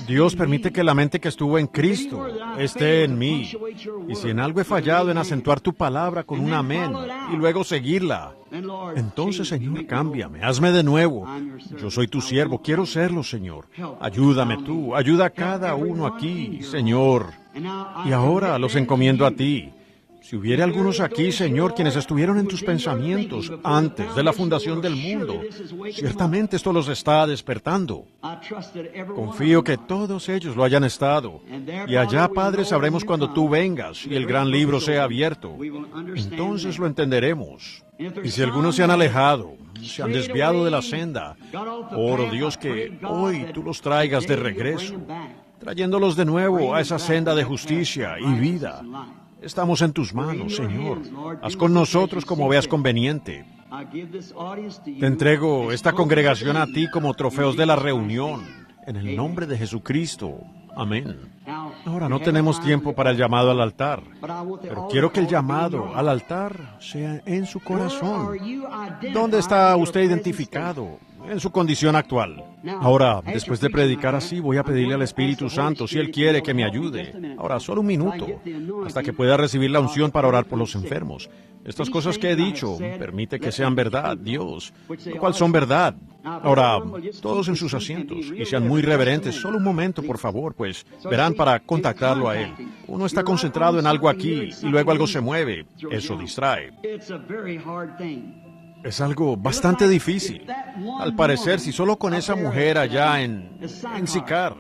Dios permite que la mente que estuvo en Cristo esté en mí. Y si en algo he fallado en acentuar tu palabra con un amén y luego seguirla, entonces, Señor, cámbiame, hazme de nuevo. Yo soy tu siervo, quiero serlo, Señor. Ayúdame tú, ayuda a cada uno aquí, Señor. Y ahora los encomiendo a ti. Si hubiera algunos aquí, Señor, quienes estuvieron en tus pensamientos antes de la fundación del mundo, ciertamente esto los está despertando. Confío que todos ellos lo hayan estado. Y allá, Padre, sabremos cuando tú vengas y el gran libro sea abierto. Entonces lo entenderemos. Y si algunos se han alejado, se han desviado de la senda, oro, Dios, que hoy tú los traigas de regreso, trayéndolos de nuevo a esa senda de justicia y vida. Estamos en tus manos, Señor. Haz con nosotros como veas conveniente. Te entrego esta congregación a ti como trofeos de la reunión, en el nombre de Jesucristo. Amén. Ahora no tenemos tiempo para el llamado al altar, pero quiero que el llamado al altar sea en su corazón. ¿Dónde está usted identificado? en su condición actual. Ahora, después de predicar así, voy a pedirle al Espíritu Santo si Él quiere que me ayude. Ahora, solo un minuto, hasta que pueda recibir la unción para orar por los enfermos. Estas cosas que he dicho, permite que sean verdad, Dios, lo cual son verdad. Ahora, todos en sus asientos, y sean muy reverentes. Solo un momento, por favor, pues verán para contactarlo a Él. Uno está concentrado en algo aquí, y luego algo se mueve. Eso distrae. Es algo bastante difícil. Al parecer, si solo con esa mujer allá en Sicar,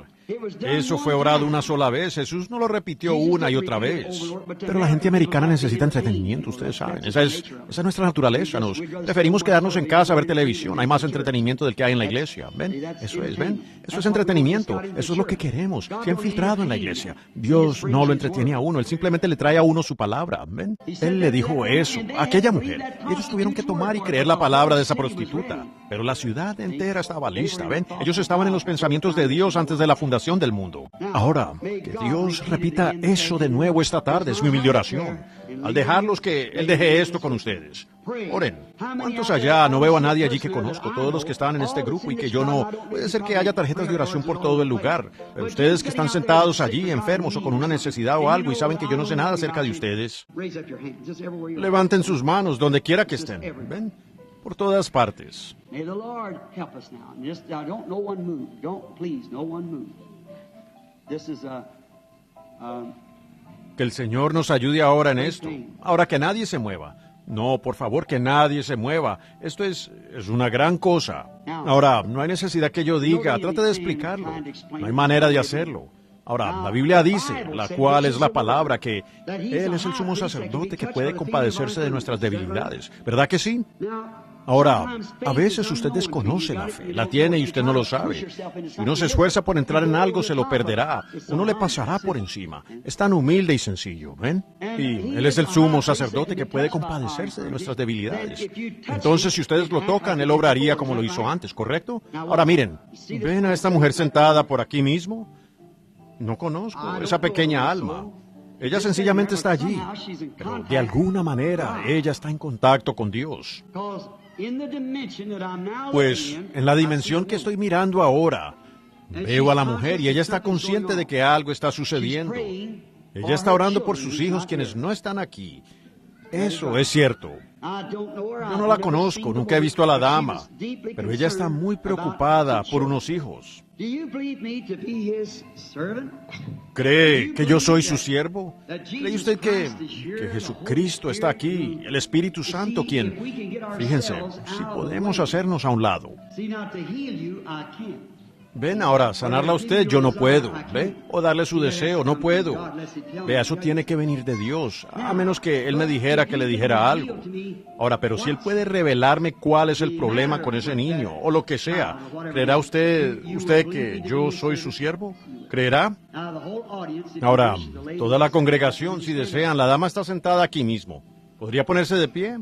eso fue orado una sola vez. Jesús no lo repitió una y otra vez. Pero la gente americana necesita entretenimiento, ustedes saben. Esa es nuestra naturaleza. Nos preferimos quedarnos en casa a ver televisión. Hay más entretenimiento del que hay en la iglesia. ¿Ven? Eso es entretenimiento. Eso es lo que queremos. Se ha infiltrado en la iglesia. Dios no lo entretiene a uno. Él simplemente le trae a uno su palabra. ¿Ven? Él le dijo eso a aquella mujer. Y ellos tuvieron que tomar y creer la palabra de esa prostituta. Pero la ciudad entera estaba lista. ¿Ven? Ellos estaban en los pensamientos de Dios antes de la fundación del mundo. Ahora, que Dios repita eso de nuevo esta tarde es mi humilde oración. Al dejarlos, que Él deje esto con ustedes. Oren. ¿Cuántos allá? No veo a nadie allí que conozco. Todos los que están en este grupo y que yo no. Puede ser que haya tarjetas de oración por todo el lugar. Pero ustedes que están sentados allí, enfermos o con una necesidad o algo y saben que yo no sé nada acerca de ustedes, levanten sus manos donde quiera que estén. ¿Ven? Por todas partes. Que el Señor nos ayude ahora en esto. Ahora que nadie se mueva. No, por favor, que nadie se mueva. Esto es una gran cosa. Ahora, no hay necesidad que yo diga. Trate de explicarlo. No hay manera de hacerlo. Ahora, la Biblia dice, la cual es la palabra, que Él es el sumo sacerdote que puede compadecerse de nuestras debilidades. ¿Verdad que sí? Ahora, a veces usted desconoce la fe, la tiene y usted no lo sabe. Si uno se esfuerza por entrar en algo, se lo perderá. Uno le pasará por encima. Es tan humilde y sencillo, ¿ven? Y Él es el sumo sacerdote que puede compadecerse de nuestras debilidades. Entonces, si ustedes lo tocan, Él obraría como lo hizo antes, ¿correcto? Ahora miren, ¿ven a esta mujer sentada por aquí mismo? No conozco esa pequeña alma. Ella sencillamente está allí, pero de alguna manera ella está en contacto con Dios. Pues en la dimensión que estoy mirando ahora, veo a la mujer y ella está consciente de que algo está sucediendo. Ella está orando por sus hijos quienes no están aquí. Eso es cierto. Yo no la conozco, nunca he visto a la dama, pero ella está muy preocupada por unos hijos. ¿Cree que yo soy su siervo? ¿Cree usted que Jesucristo está aquí, el Espíritu Santo, quien... Fíjense, si podemos hacernos a un lado. Ven, ahora, sanarla a usted, yo no puedo, ¿ve? O darle su deseo, no puedo. Vea, eso tiene que venir de Dios, a menos que Él me dijera que le dijera algo. Ahora, pero si Él puede revelarme cuál es el problema con ese niño, o lo que sea, ¿creerá usted que yo soy su siervo? ¿Creerá? Ahora, toda la congregación, si desean, la dama está sentada aquí mismo. ¿Podría ponerse de pie?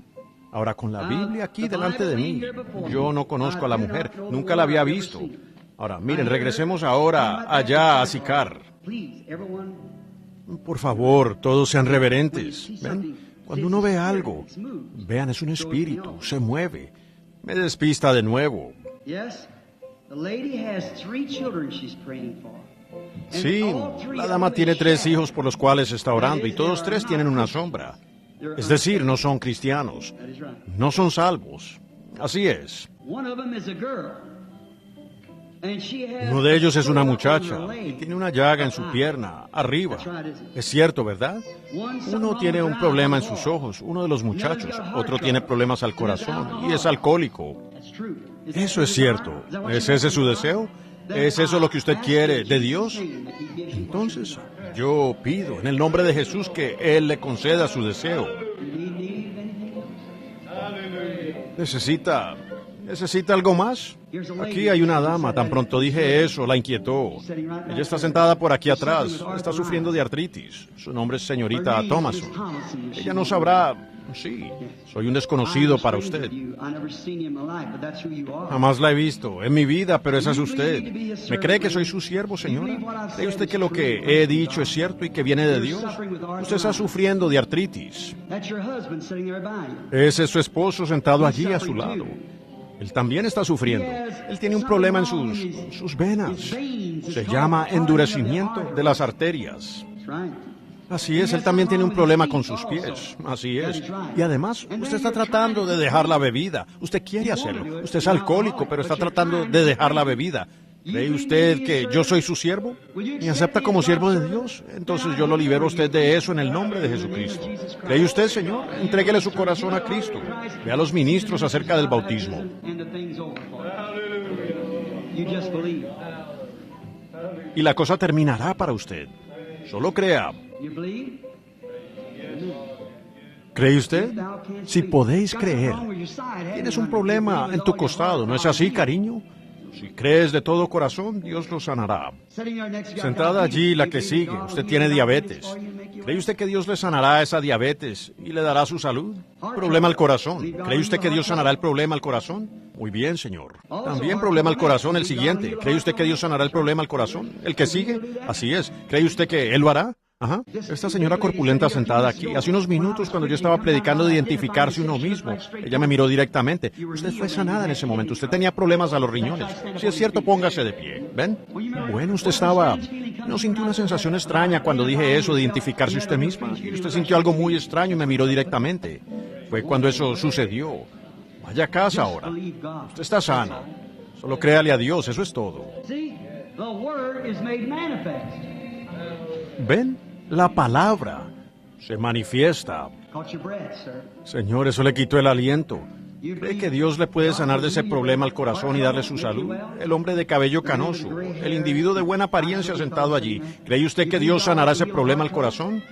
Ahora, con la Biblia aquí delante de mí, yo no conozco a la mujer, nunca la había visto. Ahora, miren, regresemos ahora allá a Sicar. Por favor, todos sean reverentes. ¿Ven? Cuando uno ve algo, vean, es un espíritu, se mueve. Me despista de nuevo. Sí, la dama tiene 3 hijos por los cuales está orando y todos 3 tienen una sombra. Es decir, no son cristianos. No son salvos. Así es. Uno de ellos es una muchacha y tiene una llaga en su pierna, arriba. Es cierto, ¿verdad? Uno tiene un problema en sus ojos, uno de los muchachos. Otro tiene problemas al corazón y es alcohólico. Eso es cierto. ¿Es ese su deseo? ¿Es eso lo que usted quiere de Dios? Entonces, yo pido en el nombre de Jesús que Él le conceda su deseo. ¿Necesita algo más? Aquí hay una dama, tan pronto dije eso, la inquietó. Ella está sentada por aquí atrás, está sufriendo de artritis. Su nombre es señorita Thomason. Ella no sabrá... Sí, soy un desconocido para usted. Jamás la he visto en mi vida, pero esa es usted. ¿Me cree que soy su siervo, señora? ¿Cree usted que lo que he dicho es cierto y que viene de Dios? Usted está sufriendo de artritis. Ese es su esposo sentado allí a su lado. Él también está sufriendo. Él tiene un problema en sus venas. Se llama endurecimiento de las arterias. Así es, él también tiene un problema con sus pies. Así es. Y además, usted está tratando de dejar la bebida. Usted quiere hacerlo. Usted es alcohólico, pero está tratando de dejar la bebida. ¿Cree usted que yo soy su siervo? ¿Me acepta como siervo de Dios? Entonces yo lo libero a usted de eso en el nombre de Jesucristo. ¿Cree usted, Señor? Entréguele su corazón a Cristo. Ve a los ministros acerca del bautismo. Y la cosa terminará para usted. Solo crea. ¿Cree usted? Si podéis creer. Tienes un problema en tu costado, ¿no es así, cariño? Si crees de todo corazón, Dios lo sanará. Sentada allí, la que sigue, usted tiene diabetes. ¿Cree usted que Dios le sanará esa diabetes y le dará su salud? Problema al corazón. ¿Cree usted que Dios sanará el problema al corazón? Muy bien, Señor. También problema al corazón, el siguiente. ¿Cree usted que Dios sanará el problema al corazón? ¿El que sigue? Así es. ¿Cree usted que Él lo hará? Ajá. Esta señora corpulenta sentada aquí, hace unos minutos cuando yo estaba predicando de identificarse uno mismo, ella me miró directamente. Usted fue sanada en ese momento, usted tenía problemas a los riñones. Si es cierto, póngase de pie. ¿Ven? Bueno, usted estaba... ¿No sintió una sensación extraña cuando dije eso de identificarse usted misma? Y usted sintió algo muy extraño y me miró directamente. Fue cuando eso sucedió. Vaya a casa ahora. Usted está sana. Solo créale a Dios, eso es todo. ¿Ven? La palabra se manifiesta. Señor, eso le quitó el aliento. ¿Cree que Dios le puede sanar de ese problema al corazón y darle su salud? El hombre de cabello canoso, el individuo de buena apariencia sentado allí. ¿Cree usted que Dios sanará ese problema al corazón?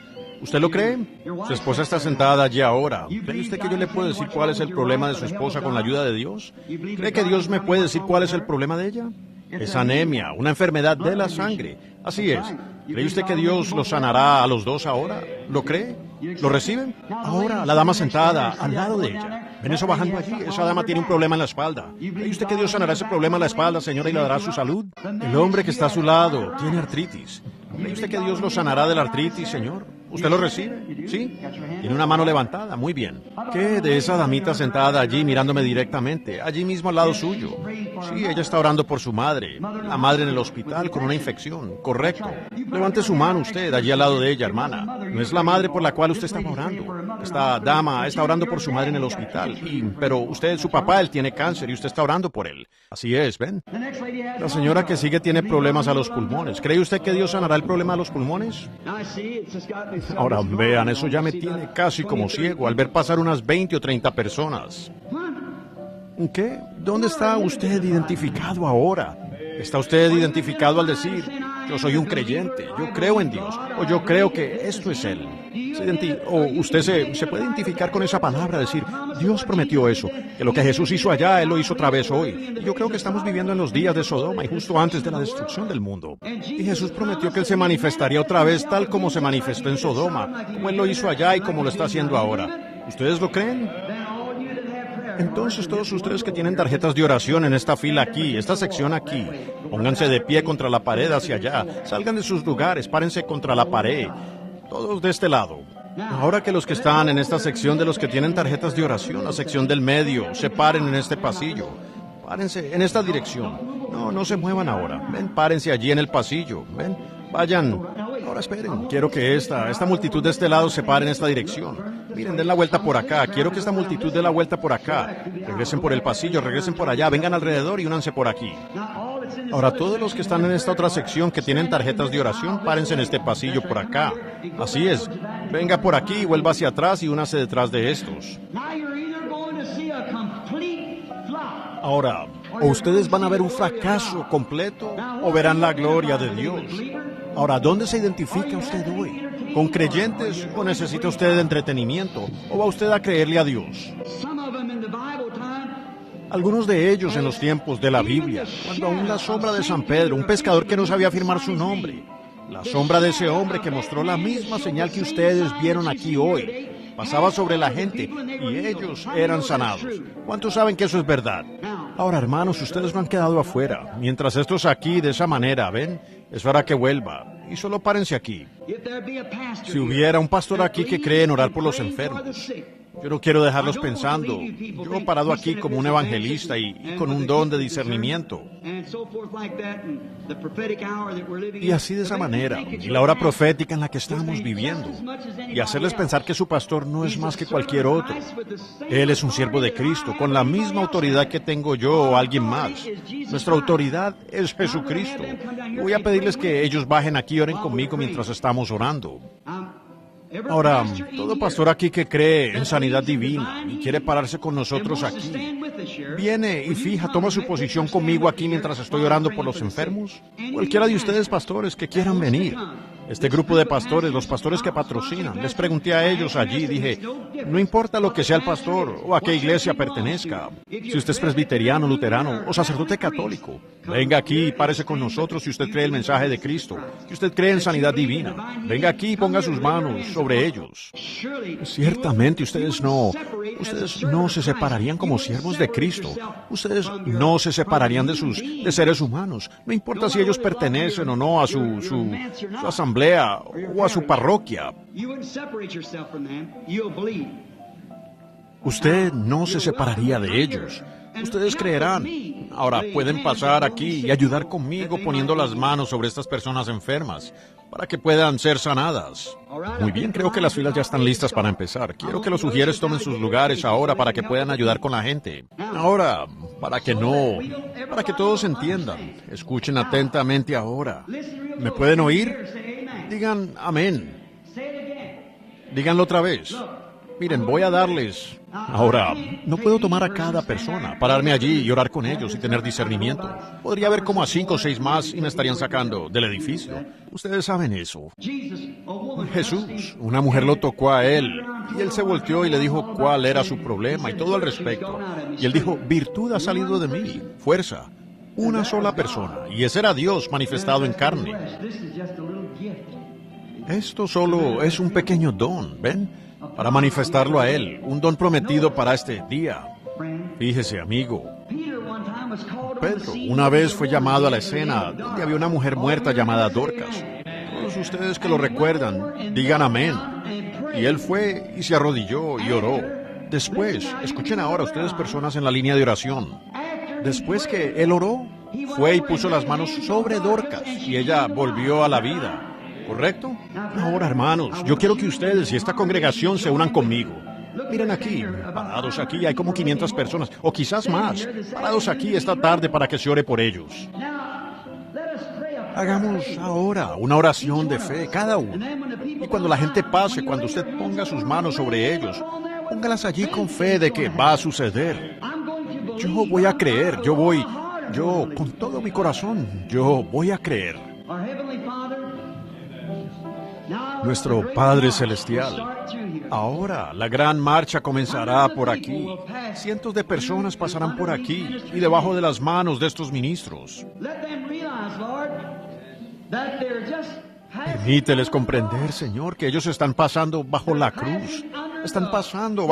¿Usted lo cree? Su esposa está sentada allí ahora. ¿Cree usted que yo le puedo decir cuál es el problema de su esposa con la ayuda de Dios? ¿Cree que Dios me puede decir cuál es el problema de ella? Es anemia, una enfermedad de la sangre. Así es. ¿Cree usted que Dios los sanará a los dos ahora? ¿Lo cree? ¿Lo reciben? Ahora, la dama sentada al lado de ella. ¿Ven eso bajando allí? Esa dama tiene un problema en la espalda. ¿Cree usted que Dios sanará ese problema en la espalda, señora, y le dará su salud? El hombre que está a su lado tiene artritis. ¿Cree usted que Dios lo sanará de la artritis, señor? ¿Usted lo recibe? ¿Sí? Tiene una mano levantada. Muy bien. ¿Qué de esa damita sentada allí mirándome directamente? Allí mismo al lado suyo. Sí, ella está orando por su madre. La madre en el hospital con una infección. Correcto. Levante su mano usted allí al lado de ella, hermana. No es la madre por la cual usted está orando. Esta dama está orando por su madre en el hospital. Pero usted, su papá, él tiene cáncer y usted está orando por él. Así es, ¿ven? La señora que sigue tiene problemas a los pulmones. ¿Cree usted que Dios sanará el problema a los pulmones? Ahora vean, eso ya me tiene casi como ciego al ver pasar unas 20 o 30 personas. ¿Qué? ¿Dónde está usted identificado ahora? ¿Está usted identificado al decir, yo soy un creyente, yo creo en Dios, o yo creo que esto es Él? O usted se puede identificar con esa palabra, decir, Dios prometió eso, que lo que Jesús hizo allá, Él lo hizo otra vez hoy. Y yo creo que estamos viviendo en los días de Sodoma y justo antes de la destrucción del mundo. Y Jesús prometió que Él se manifestaría otra vez tal como se manifestó en Sodoma, como Él lo hizo allá y como lo está haciendo ahora. ¿Ustedes lo creen? Entonces todos ustedes que tienen tarjetas de oración en esta fila aquí, esta sección aquí, pónganse de pie contra la pared hacia allá, salgan de sus lugares, párense contra la pared, todos de este lado. Ahora que los que están en esta sección de los que tienen tarjetas de oración, la sección del medio, se paren en este pasillo, párense en esta dirección. No se muevan ahora, ven, párense allí en el pasillo, ven, vayan. Ahora esperen, quiero que esta multitud de este lado se pare en esta dirección. Miren, den la vuelta por acá, quiero que esta multitud dé la vuelta por acá. Regresen por el pasillo, regresen por allá, vengan alrededor y únanse por aquí. Ahora, todos los que están en esta otra sección que tienen tarjetas de oración, párense en este pasillo por acá. Así es, venga por aquí, vuelva hacia atrás y únase detrás de estos. Ahora, o ustedes van a ver un fracaso completo o verán la gloria de Dios. Ahora, ¿dónde se identifica usted hoy? ¿Con creyentes o necesita usted de entretenimiento? ¿O va usted a creerle a Dios? Algunos de ellos en los tiempos de la Biblia, cuando aún la sombra de San Pedro, un pescador que no sabía firmar su nombre, la sombra de ese hombre que mostró la misma señal que ustedes vieron aquí hoy, pasaba sobre la gente y ellos eran sanados. ¿Cuántos saben que eso es verdad? Ahora, hermanos, ustedes no han quedado afuera. Mientras estos aquí, de esa manera, ¿ven? Es hora que vuelva. Y solo párense aquí. Si hubiera un pastor aquí que cree en orar por los enfermos, Yo no quiero dejarlos pensando, yo parado aquí como un evangelista y con un don de discernimiento. Y así de esa manera, y la hora profética en la que estamos viviendo, y hacerles pensar que su pastor no es más que cualquier otro. Él es un siervo de Cristo, con la misma autoridad que tengo yo o alguien más. Nuestra autoridad es Jesucristo. Voy a pedirles que ellos bajen aquí y oren conmigo mientras estamos orando. Ahora, todo pastor aquí que cree en sanidad divina y quiere pararse con nosotros aquí, viene y toma su posición conmigo aquí mientras estoy orando por los enfermos. Cualquiera de ustedes, pastores, que quieran venir. Este grupo de pastores, los pastores que patrocinan, les pregunté a ellos allí, dije, no importa lo que sea el pastor o a qué iglesia pertenezca, si usted es presbiteriano, luterano o sacerdote católico, venga aquí y párese con nosotros si usted cree el mensaje de Cristo, si usted cree en sanidad divina. Venga aquí y ponga sus manos sobre ellos. Ciertamente ustedes no se separarían como siervos de Cristo. Ustedes no se separarían de seres humanos. No importa si ellos pertenecen o no a su asamblea o a su parroquia. Usted no se separaría de ellos. Ustedes creerán. Ahora pueden pasar aquí y ayudar conmigo poniendo las manos sobre estas personas enfermas para que puedan ser sanadas. Muy bien, creo que las filas ya están listas para empezar. Quiero que los sugieres tomen sus lugares ahora para que puedan ayudar con la gente. Ahora, para que todos entiendan. Escuchen atentamente ahora. ¿Me pueden oír? Digan amén. Díganlo otra vez. Miren, voy a darles... Ahora, no puedo tomar a cada persona, pararme allí y orar con ellos y tener discernimiento. Podría haber como a 5 o 6 más y me estarían sacando del edificio. Ustedes saben eso. Jesús, una mujer lo tocó a él y él se volteó y le dijo cuál era su problema y todo al respecto. Y él dijo, virtud ha salido de mí, fuerza. Una sola persona, y ese era Dios manifestado en carne. Esto solo es un pequeño don, ¿ven? Para manifestarlo a Él, un don prometido para este día. Fíjese, amigo. Pedro una vez fue llamado a la escena donde había una mujer muerta llamada Dorcas. Todos ustedes que lo recuerdan, digan amén. Y él fue y se arrodilló y oró. Después, escuchen ahora ustedes personas en la línea de oración. Después que él oró, fue y puso las manos sobre Dorcas y ella volvió a la vida. ¿Correcto? Ahora, hermanos, yo quiero que ustedes y esta congregación se unan conmigo. Miren aquí, parados aquí, hay como 500 personas, o quizás más, parados aquí esta tarde para que se ore por ellos. Hagamos ahora una oración de fe, cada uno. Y cuando la gente pase, cuando usted ponga sus manos sobre ellos, póngalas allí con fe de que va a suceder. Yo voy a creer, yo con todo mi corazón, yo voy a creer. Nuestro Padre Celestial, ahora la gran marcha comenzará por aquí. Cientos de personas pasarán por aquí y debajo de las manos de estos ministros. Permíteles comprender, Señor, que ellos están pasando bajo la cruz. Están pasando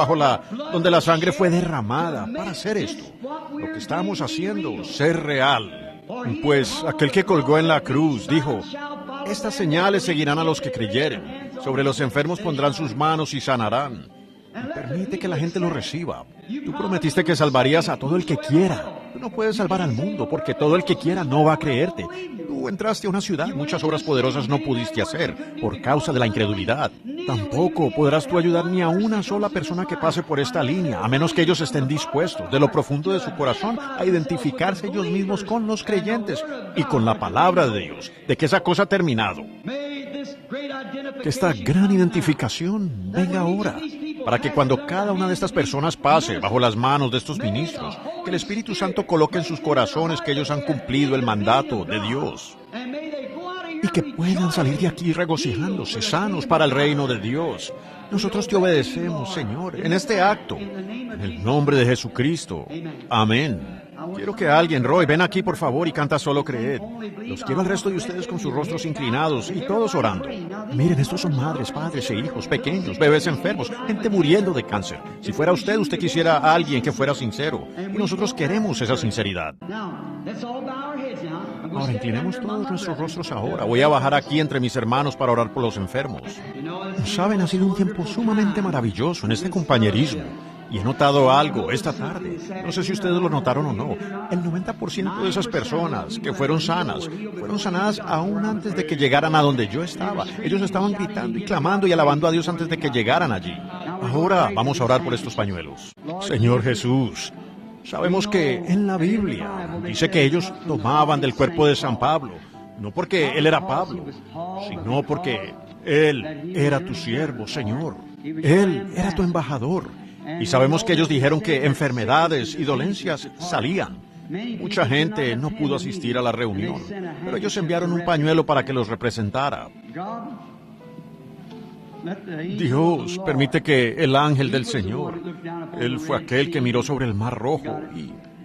donde la sangre fue derramada para hacer esto. Lo que estamos haciendo, ser real. Pues aquel que colgó en la cruz dijo, estas señales seguirán a los que creyeren. Sobre los enfermos pondrán sus manos y sanarán. Y permite que la gente lo reciba. Tú prometiste que salvarías a todo el que quiera. Tú no puedes salvar al mundo porque todo el que quiera no va a creerte. Tú entraste a una ciudad, muchas obras poderosas no pudiste hacer por causa de la incredulidad. Tampoco podrás tú ayudar ni a una sola persona que pase por esta línea, a menos que ellos estén dispuestos, de lo profundo de su corazón, a identificarse ellos mismos con los creyentes y con la palabra de Dios, de que esa cosa ha terminado. Que esta gran identificación venga ahora, para que cuando cada una de estas personas pase bajo las manos de estos ministros, que el Espíritu Santo coloque en sus corazones que ellos han cumplido el mandato de Dios. Y que puedan salir de aquí regocijándose, sanos para el reino de Dios. Nosotros te obedecemos, Señor, en este acto. En el nombre de Jesucristo. Amén. Quiero que alguien, Roy, ven aquí por favor y canta Solo Creed. Los quiero al resto de ustedes con sus rostros inclinados y todos orando. Miren, estos son madres, padres e hijos, pequeños, bebés enfermos, gente muriendo de cáncer. Si fuera usted quisiera a alguien que fuera sincero. Y nosotros queremos esa sinceridad. Ahora inclinemos todos nuestros rostros ahora. Voy a bajar aquí entre mis hermanos para orar por los enfermos. Saben, ha sido un tiempo sumamente maravilloso en este compañerismo. Y he notado algo esta tarde. No sé si ustedes lo notaron o no. El 90% de esas personas que fueron sanadas aún antes de que llegaran a donde yo estaba. Ellos estaban gritando y clamando y alabando a Dios antes de que llegaran allí. Ahora vamos a orar por estos pañuelos. Señor Jesús, sabemos que en la Biblia dice que ellos tomaban del cuerpo de San Pablo, no porque él era Pablo, sino porque él era tu siervo, Señor. Él era tu embajador. Y sabemos que ellos dijeron que enfermedades y dolencias salían. Mucha gente no pudo asistir a la reunión, pero ellos enviaron un pañuelo para que los representara. Dios permite que el ángel del Señor, él fue aquel que miró sobre el Mar Rojo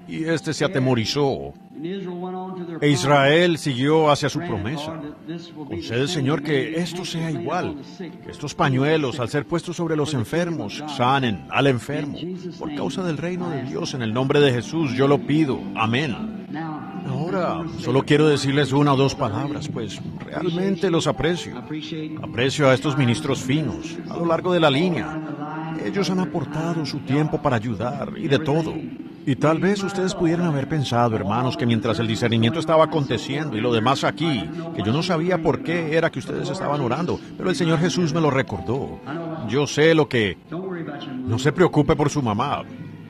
y este se atemorizó. E Israel siguió hacia su promesa. Concede, Señor, que esto sea igual, que estos pañuelos, al ser puestos sobre los enfermos, sanen al enfermo. Por causa del reino de Dios, en el nombre de Jesús, yo lo pido. Amén. Ahora, solo quiero decirles una o dos palabras, pues realmente los aprecio. Aprecio a estos ministros finos, a lo largo de la línea. Ellos han aportado su tiempo para ayudar y de todo. Y tal vez ustedes pudieran haber pensado, hermanos, que mientras el discernimiento estaba aconteciendo y lo demás aquí, que yo no sabía por qué era que ustedes estaban orando, pero el Señor Jesús me lo recordó. Yo sé lo que... No se preocupe por su mamá.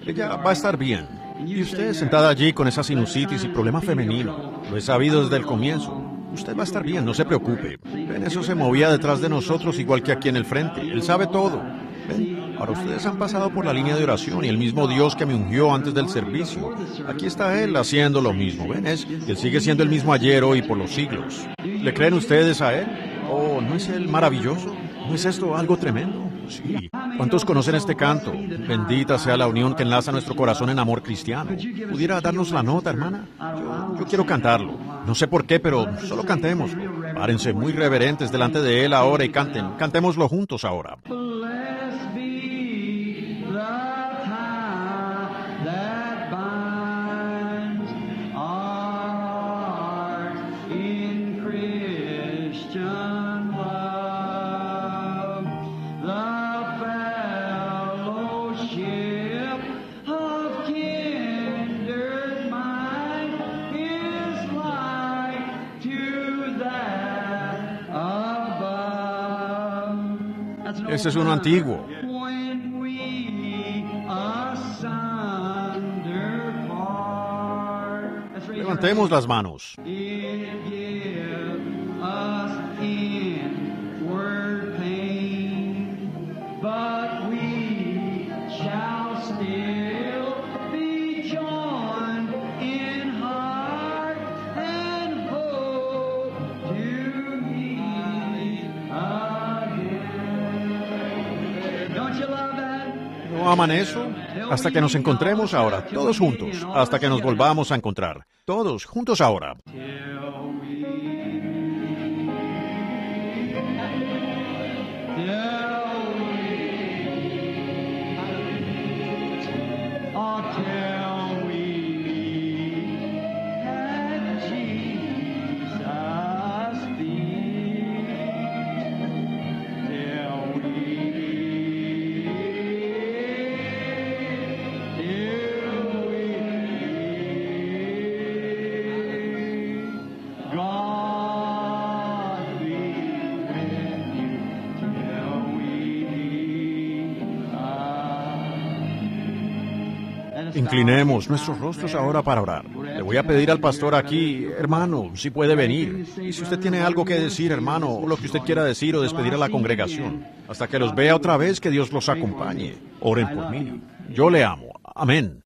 Ella va a estar bien. Y usted sentada allí con esa sinusitis y problema femenino, lo he sabido desde el comienzo. Usted va a estar bien, no se preocupe. Ven, eso se movía detrás de nosotros igual que aquí en el frente. Él sabe todo. Ven, ahora ustedes han pasado por la línea de oración y el mismo Dios que me ungió antes del servicio. Aquí está Él haciendo lo mismo. Ven, Él sigue siendo el mismo ayer, hoy, por los siglos. ¿Le creen ustedes a Él? Oh, ¿no es Él maravilloso? ¿No es esto algo tremendo? Sí. ¿Cuántos conocen este canto? Bendita sea la unión que enlaza nuestro corazón en amor cristiano. ¿Pudiera darnos la nota, hermana? Yo quiero cantarlo. No sé por qué, pero solo cantémoslo. Párense muy reverentes delante de Él ahora y canten. Cantémoslo juntos ahora. Ese es uno antiguo. Levantemos las manos. ¿No aman eso? Hasta que nos encontremos ahora, todos juntos, hasta que nos volvamos a encontrar. Todos juntos ahora. Inclinemos nuestros rostros ahora para orar. Le voy a pedir al pastor aquí, hermano, si puede venir. Y si usted tiene algo que decir, hermano, o lo que usted quiera decir o despedir a la congregación. Hasta que los vea otra vez, que Dios los acompañe. Oren por mí. Yo le amo. Amén.